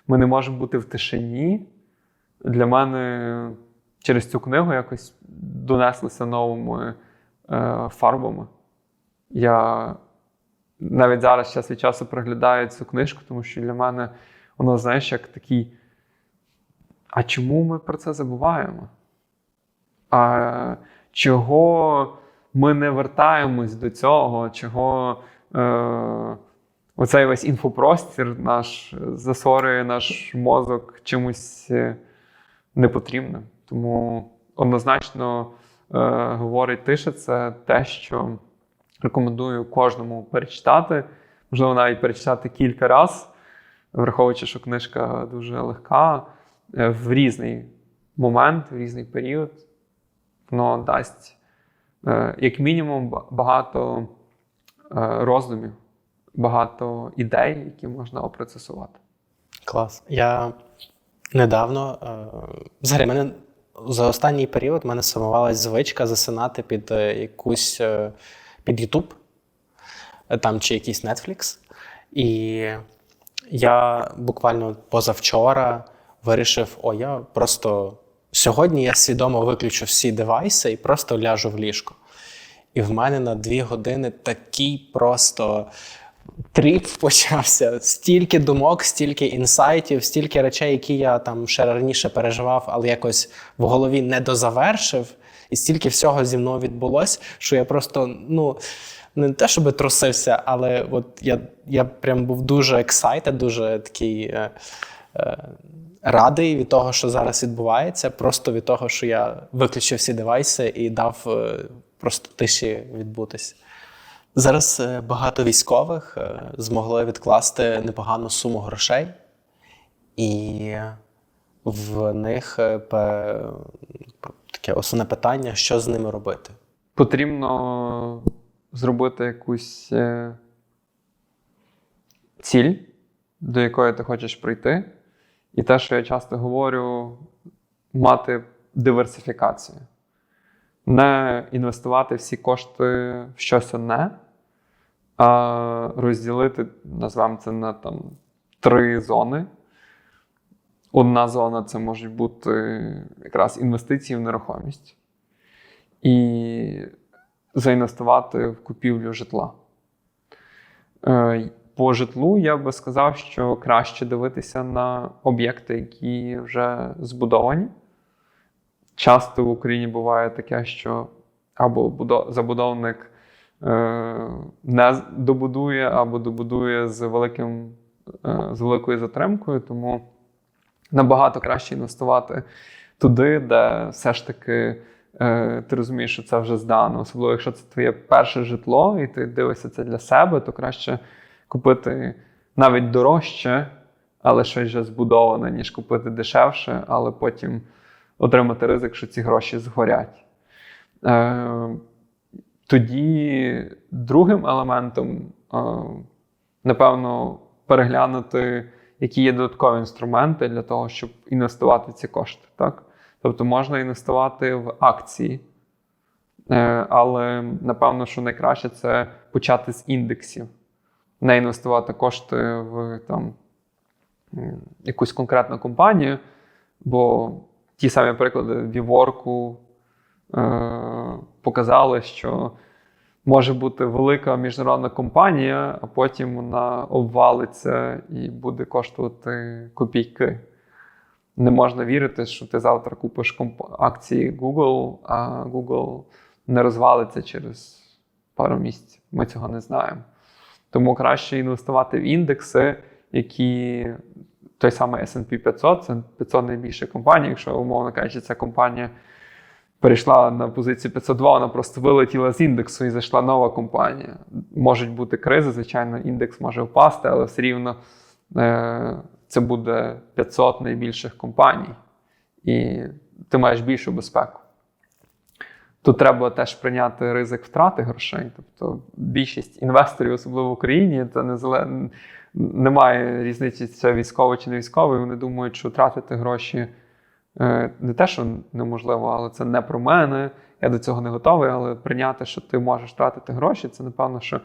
ми не можемо бути в тишині, для мене через цю книгу якось донеслися новими фарбами. Я навіть зараз час від часу приглядаю цю книжку, тому що для мене воно, знаєш, як такий: а чому ми про це забуваємо? А чого ми не вертаємось до цього, чого оцей весь інфопростір наш засорює наш мозок чимось непотрібним. Тому однозначно говорить Тиша, це те, що рекомендую кожному перечитати. Можливо, навіть перечитати кілька разів, враховуючи, що книжка дуже легка, в різний момент, в різний період. Воно дасть, як мінімум, багато роздумів, багато ідей, які можна опроцесувати. Клас. Я недавно, взагалі, мене за останній період мене сформувалась звичка засинати під якусь, під YouTube, там чи якийсь Netflix. І я буквально позавчора вирішив, я просто сьогодні я свідомо виключу всі девайси і просто ляжу в ліжко. І в мене на 2 години такий просто тріп почався. Стільки думок, стільки інсайтів, стільки речей, які я там ще раніше переживав, але якось в голові не дозавершив. І стільки всього зі мною відбулось, що я просто, не те, щоб трусився, але от я прям був дуже excited, дуже такий радий від того, що зараз відбувається, просто від того, що я виключив всі девайси і дав просто тиші відбутись. Зараз багато військових змогли відкласти непогану суму грошей, і в них таке основне питання, що з ними робити. Потрібно зробити якусь ціль, до якої ти хочеш прийти. І те, що я часто говорю, мати диверсифікацію. Не інвестувати всі кошти в щось одне, а розділити, назвемо це на 3 зони. Одна зона – це можуть бути якраз інвестиції в нерухомість. І заінвестувати в купівлю житла. По житлу я би сказав, що краще дивитися на об'єкти, які вже збудовані. Часто в Україні буває таке, що або забудовник не добудує, або добудує з великою затримкою, тому набагато краще інвестувати туди, де все ж таки ти розумієш, що це вже здано. Особливо, якщо це твоє перше житло, і ти дивишся це для себе, то краще купити навіть дорожче, але щось вже збудоване, ніж купити дешевше, але потім отримати ризик, що ці гроші згорять. Тоді другим елементом, напевно, переглянути, які є додаткові інструменти для того, щоб інвестувати ці кошти. Так? Тобто можна інвестувати в акції, але, напевно, що найкраще це почати з індексів. Не інвестувати кошти в якусь конкретну компанію, бо ті самі приклади в WeWork показали, що може бути велика міжнародна компанія, а потім вона обвалиться і буде коштувати копійки. Не можна вірити, що ти завтра купиш акції Google, а Google не розвалиться через пару місяців. Ми цього не знаємо. Тому краще інвестувати в індекси, які той самий S&P 500, це 500 найбільших компаній. Якщо, умовно кажучи, ця компанія перейшла на позицію 502, вона просто вилетіла з індексу і зайшла нова компанія. Можуть бути кризи, звичайно, індекс може впасти, але все рівно це буде 500 найбільших компаній. І ти маєш більшу безпеку. Тут треба теж прийняти ризик втрати грошей. Тобто більшість інвесторів, особливо в Україні, це немає різниці, це військовий чи не військовий. Вони думають, що втратити гроші не те, що неможливо, але це не про мене. Я до цього не готовий, але прийняти, що ти можеш втратити гроші, це, напевно, що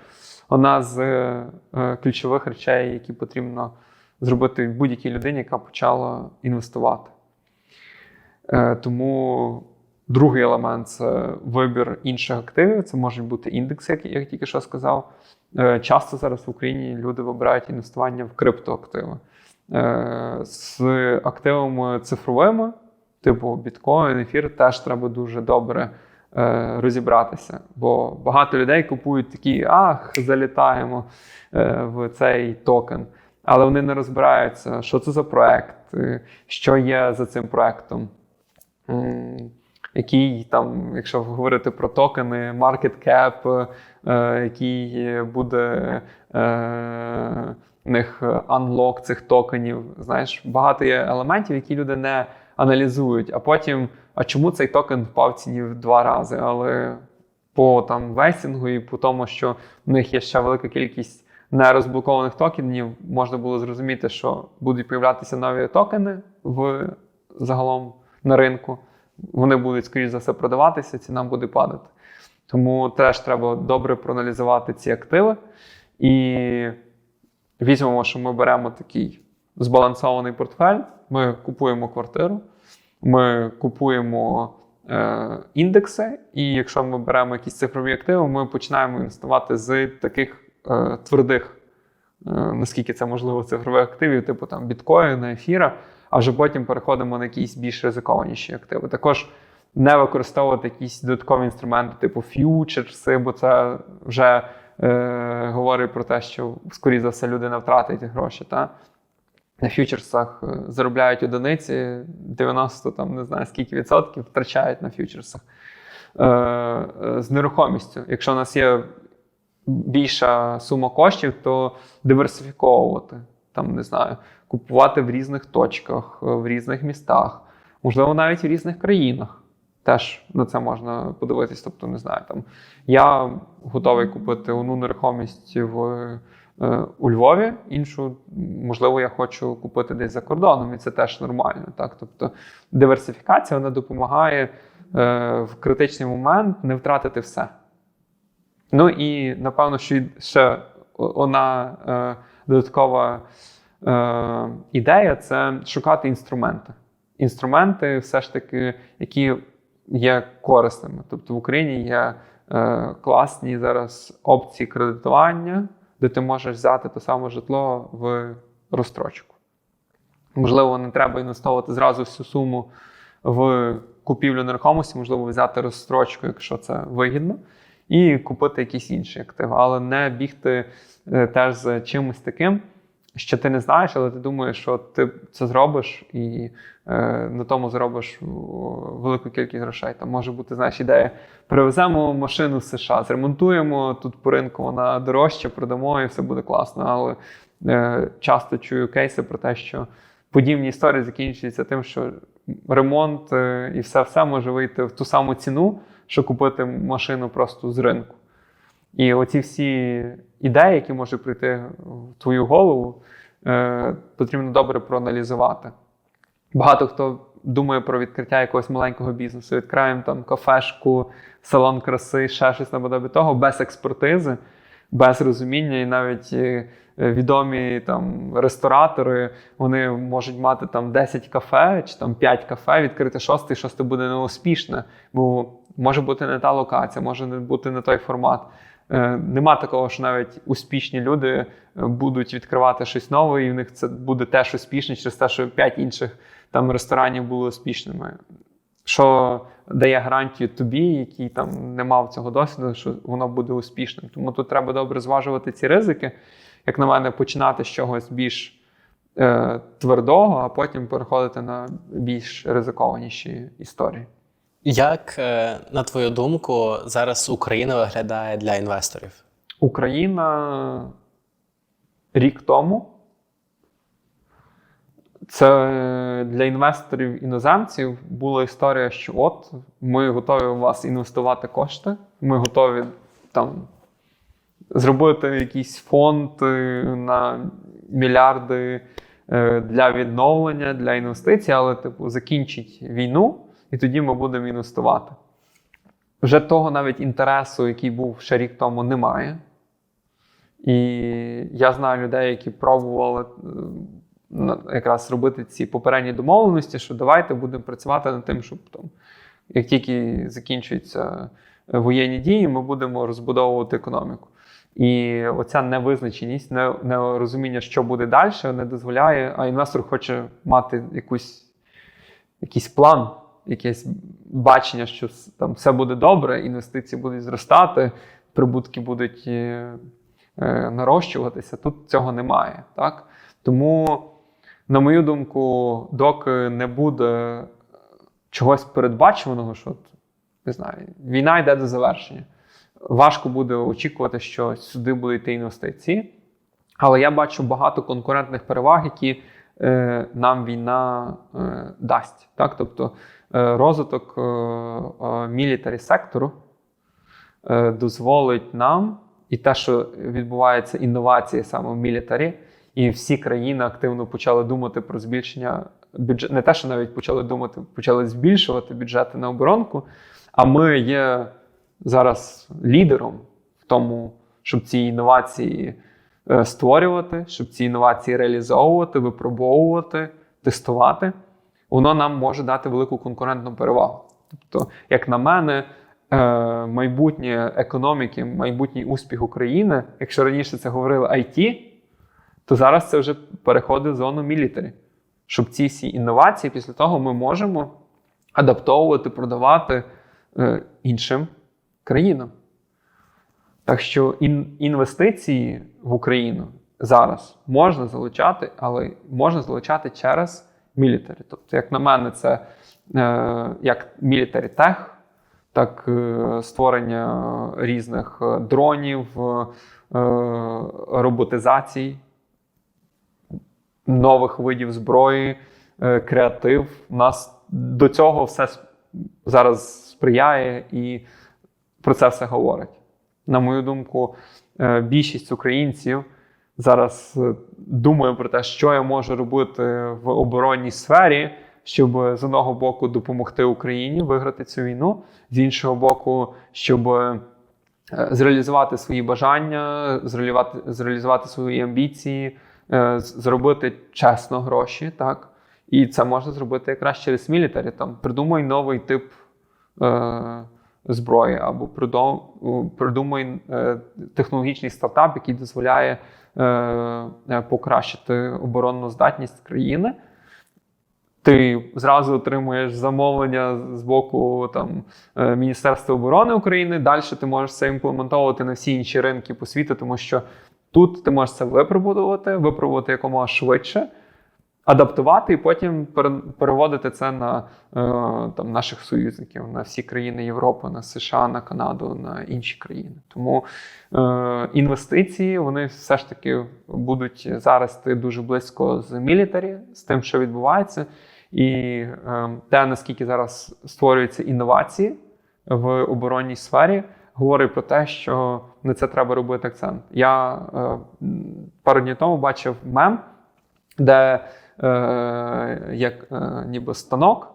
одна з ключових речей, які потрібно зробити будь-якій людині, яка почала інвестувати. Тому другий елемент – це вибір інших активів. Це можуть бути індекси, як я тільки що сказав. Часто зараз в Україні люди вибирають інвестування в криптоактиви. З активами цифровими, типу біткоін, ефір, теж треба дуже добре розібратися. Бо багато людей купують такі, залітаємо в цей токен. Але вони не розбираються, що це за проект, що є за цим проектом, який там, якщо говорити про токени, market cap, який буде в них unlock цих токенів. Знаєш, багато є елементів, які люди не аналізують, а потім, а чому цей токен впав в ціні в 2 рази, але по там вестінгу і по тому, що в них є ще велика кількість нерозблокованих токенів, можна було зрозуміти, що будуть появлятися нові токени загалом на ринку. Вони будуть, скоріш за все, продаватися, ціна буде падати. Тому теж треба добре проаналізувати ці активи. І візьмемо, що ми беремо такий збалансований портфель, ми купуємо квартиру, ми купуємо індекси, і якщо ми беремо якісь цифрові активи, ми починаємо інвестувати з таких твердих, наскільки це можливо, цифрових активів, типу там біткоїна, ефіра, а вже потім переходимо на якісь більш ризикованіші активи. Також не використовувати якісь додаткові інструменти, типу ф'ючерси, бо це вже говорить про те, що, скоріше за все, людина втратить гроші. Та? На ф'ючерсах заробляють одиниці, 90, там, не знаю, скільки відсотків втрачають на ф'ючерсах. З нерухомістю. Якщо у нас є більша сума коштів, то диверсифіковувати, там, не знаю, купувати в різних точках, в різних містах, можливо, навіть в різних країнах. Теж на це можна подивитись. Тобто, не знаю, там, я готовий купити одну нерухомість у Львові, іншу, можливо, я хочу купити десь за кордоном, і це теж нормально. Так? Тобто, диверсифікація, вона допомагає в критичний момент не втратити все. Ну і, напевно, що ще одна додаткова ідея – це шукати інструменти. Інструменти, все ж таки, які є корисними. Тобто в Україні є класні зараз опції кредитування, де ти можеш взяти те саме житло в розстрочку. Можливо, не треба інвестувати зразу всю суму в купівлю нерухомості, можливо, взяти розстрочку, якщо це вигідно, і купити якісь інші активи. Але не бігти теж з чимось таким, що ти не знаєш, але ти думаєш, що ти це зробиш і на тому заробиш велику кількість грошей. Там може бути, знаєш, ідея, привеземо машину з США, зремонтуємо, тут по ринку вона дорожча, продамо і все буде класно. Але часто чую кейси про те, що подібні історії закінчуються тим, що ремонт і все може вийти в ту саму ціну, що купити машину просто з ринку. І оці всі ідеї, які можуть прийти в твою голову, потрібно добре проаналізувати. Багато хто думає про відкриття якогось маленького бізнесу. Відкриємо там кафешку, салон краси, ще щось наподобі того, без експертизи, без розуміння. І навіть відомі там ресторатори, вони можуть мати там 10 кафе чи там 5 кафе, відкрити шосте буде неуспішне, бо може бути не та локація, може не бути не той формат. Нема такого, що навіть успішні люди будуть відкривати щось нове, і в них це буде теж успішне через те, що 5 інших там ресторанів були успішними. Що дає гарантію тобі, який там не мав цього досвіду, що воно буде успішним. Тому тут треба добре зважувати ці ризики. Як на мене, починати з чогось більш твердого, а потім переходити на більш ризикованіші історії. Як, на твою думку, зараз Україна виглядає для інвесторів? Україна рік тому це для інвесторів-іноземців була історія, що от ми готові у вас інвестувати кошти, ми готові там зробити якийсь фонд на мільярди для відновлення, для інвестицій, але типу закінчить війну, і тоді ми будемо інвестувати. Вже того навіть інтересу, який був ще рік тому, немає. І я знаю людей, які пробували якраз робити ці попередні домовленості, що давайте будемо працювати над тим, щоб там, як тільки закінчуються воєнні дії, ми будемо розбудовувати економіку. І оця невизначеність, нерозуміння, що буде далі, не дозволяє, а інвестор хоче мати якийсь план, якесь бачення, що там все буде добре, інвестиції будуть зростати, прибутки будуть нарощуватися. Тут цього немає. Так? Тому, на мою думку, доки не буде чогось передбачуваного, що, не знаю, війна йде до завершення. Важко буде очікувати, що сюди будуть йти інвестиції. Але я бачу багато конкурентних переваг, які нам війна дасть. Так? Тобто розвиток мілітарі сектору дозволить нам, і те, що відбувається інновації саме в мілітарі, і всі країни активно почали думати про збільшення бюджету, не те, що навіть почали думати, почали збільшувати бюджети на оборонку, а ми є зараз лідером в тому, щоб ці інновації створювати, щоб ці інновації реалізовувати, випробовувати, тестувати, воно нам може дати велику конкурентну перевагу. Тобто, як на мене, майбутнє економіки, майбутній успіх України, якщо раніше це говорили IT, то зараз це вже переходить в зону мілітарі. Щоб ці всі інновації після того ми можемо адаптовувати, продавати іншим країнам. Так що інвестиції в Україну зараз можна залучати, але можна залучати через мілітарі. Тобто, як на мене, це як мілітарі тех, так створення різних дронів, роботизацій, нових видів зброї, креатив. У нас до цього все зараз сприяє і про це все говорить. На мою думку, більшість українців зараз думає про те, що я можу робити в оборонній сфері, щоб з одного боку допомогти Україні виграти цю війну, з іншого боку, щоб зреалізувати свої бажання, зреалізувати свої амбіції, зробити чесно гроші, так? І це можна зробити якраз через мілітарі. Там придумай новий тип зброї, або придумай технологічний стартап, який дозволяє покращити оборонну здатність країни. Ти зразу отримуєш замовлення з боку Міністерства оборони України, далі ти можеш це імплементовувати на всі інші ринки по світу, тому що тут ти можеш це випробувати якомога швидше, адаптувати і потім переводити це на наших союзників, на всі країни Європи, на США, на Канаду, на інші країни. Тому інвестиції, вони все ж таки будуть зараз йти дуже близько з мілітарі, з тим, що відбувається. І те, наскільки зараз створюються інновації в оборонній сфері, говорить про те, що на це треба робити акцент. Я пару днів тому бачив мем, де як ніби станок,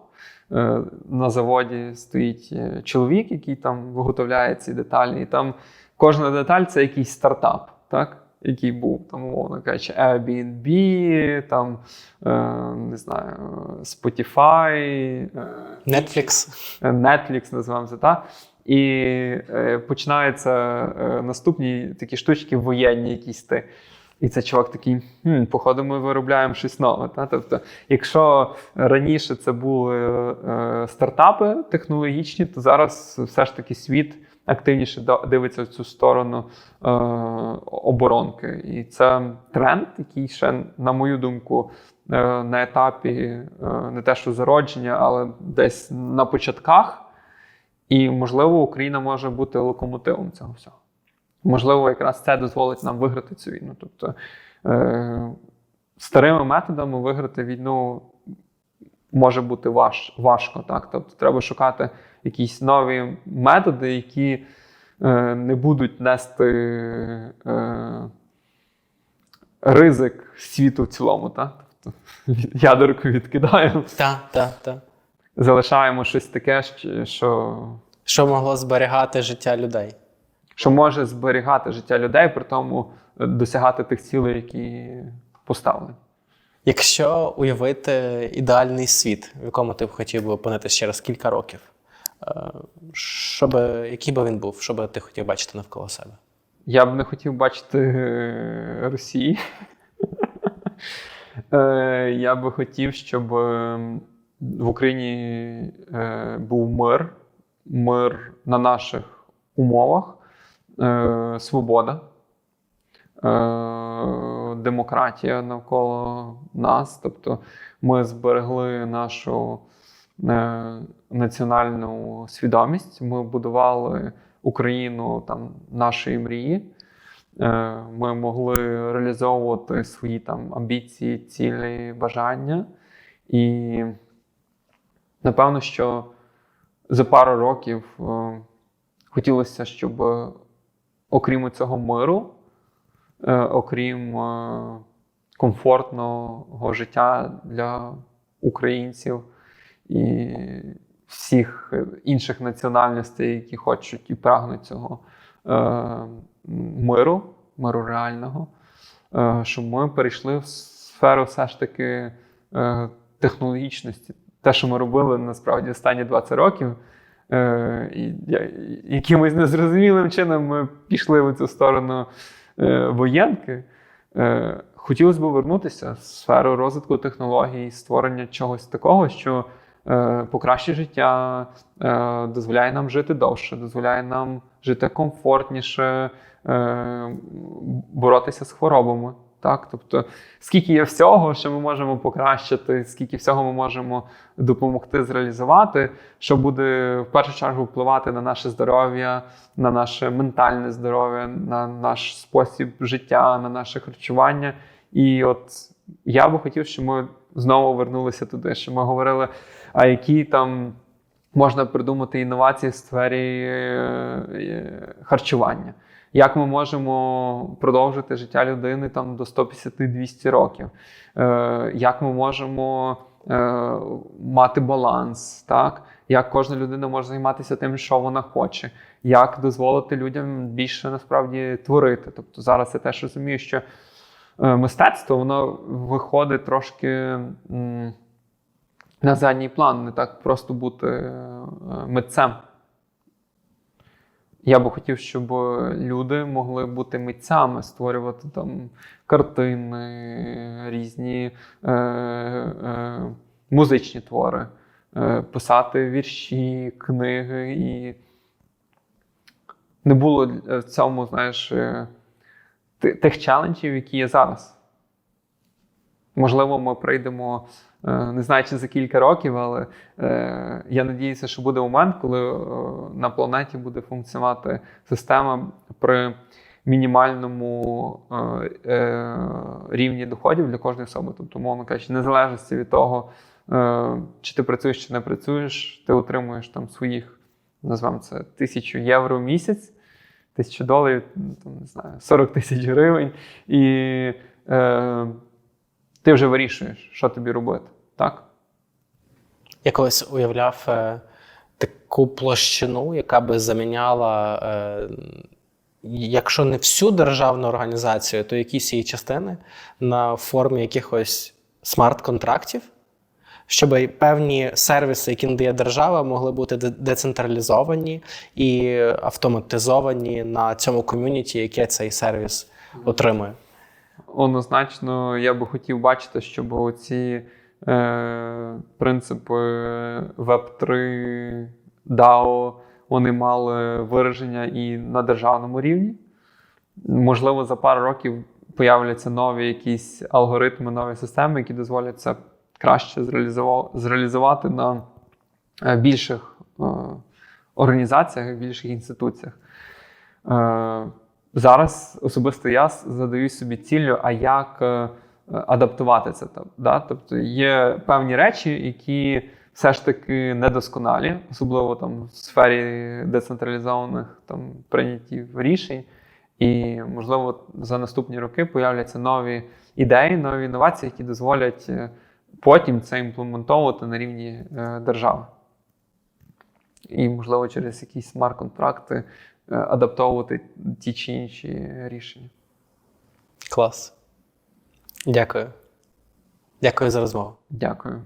на заводі стоїть чоловік, який там виготовляє ці деталі, і там кожна деталь – це якийсь стартап, так? Який був, там, умовно кажучи, Airbnb, там, не знаю, Spotify, Netflix, називаємо це, так? І починаються наступні такі штучки воєнні якісь ти. І цей чувак такий, походу ми виробляємо щось нове. Та? Тобто, якщо раніше це були стартапи технологічні, то зараз все ж таки світ активніше дивиться в цю сторону оборонки. І це тренд, який ще, на мою думку, на етапі не те, що зародження, але десь на початках. І, можливо, Україна може бути локомотивом цього всього. Можливо, якраз це дозволить нам виграти цю війну. Тобто, старими методами виграти війну може бути важко. Так? Тобто, треба шукати якісь нові методи, які не будуть нести ризик світу в цілому. Так? Тобто, ядерку відкидаємо. Так. Залишаємо щось таке, що могло зберігати життя людей. Що може зберігати життя людей, при тому досягати тих цілей, які поставлені. Якщо уявити ідеальний світ, в якому ти б хотів би опинитися через кілька років, який би він був? Що би ти хотів бачити навколо себе? Я б не хотів бачити Росії. Я би хотів, щоб в Україні був мир на наших умовах, свобода, демократія навколо нас. Тобто ми зберегли нашу національну свідомість, ми будували Україну там, нашої мрії. Ми могли реалізовувати свої там амбіції, цілі, бажання. І напевно, що за пару років хотілося, щоб окрім цього миру, окрім комфортного життя для українців і всіх інших національностей, які хочуть і прагнуть цього миру реального, щоб ми перейшли в сферу все ж таки технологічності. Те, що ми робили насправді останні 20 років, і якимось незрозумілим чином ми пішли в цю сторону воєнки. Хотілося б вернутися в сферу розвитку технологій, створення чогось такого, що покращує життя, дозволяє нам жити довше, дозволяє нам жити комфортніше, боротися з хворобами. Так? Тобто, скільки є всього, що ми можемо покращити, скільки всього ми можемо допомогти зреалізувати, що буде в першу чергу впливати на наше здоров'я, на наше ментальне здоров'я, на наш спосіб життя, на наше харчування. І от я би хотів, щоб ми знову вернулися туди, що ми говорили, а які там можна придумати інновації в сфері харчування. Як ми можемо продовжити життя людини там, до 150-200 років? Як ми можемо мати баланс? Так? Як кожна людина може займатися тим, що вона хоче? Як дозволити людям більше насправді творити? Тобто зараз я теж розумію, що мистецтво воно виходить трошки на задній план, не так просто бути митцем. Я би хотів, щоб люди могли бути митцями, створювати там картини, різні музичні твори, писати вірші, книги. І не було в цьому, знаєш, тих челенджів, які є зараз. Можливо, ми прийдемо, не знаю, чи за кілька років, але я надіюся, що буде момент, коли на планеті буде функціонувати система при мінімальному рівні доходів для кожної особи. Тобто, мовно кажучи, незалежності від того, чи ти працюєш, чи не працюєш, ти отримуєш там своїх, назвемо це, 1000 євро в місяць, $1000, там, не знаю, 40 тисяч гривень, і ти вже вирішуєш, що тобі робити, так? Я колись уявляв таку площину, яка би заміняла, якщо не всю державну організацію, то якісь її частини на формі якихось смарт-контрактів, щоб певні сервіси, які надає держава, могли бути децентралізовані і автоматизовані на цьому ком'юніті, яке цей сервіс отримує. Однозначно, я би хотів бачити, щоб ці принципи Web3, DAO, вони мали вираження і на державному рівні. Можливо, за пару років появляться нові якісь алгоритми, нові системи, які дозволять це краще зреалізувати на більших організаціях, більших інституціях. Зараз особисто я задаю собі ціллю, а як адаптувати це. Да? Тобто є певні речі, які все ж таки недосконалі, особливо там в сфері децентралізованих там, прийняттів рішень. І, можливо, за наступні роки появляться нові ідеї, нові інновації, які дозволять потім це імплементовувати на рівні держави. І, можливо, через якісь смарт-контракти адаптовувати ті чи інші рішення. Клас. Дякую. Дякую за розмову. Дякую.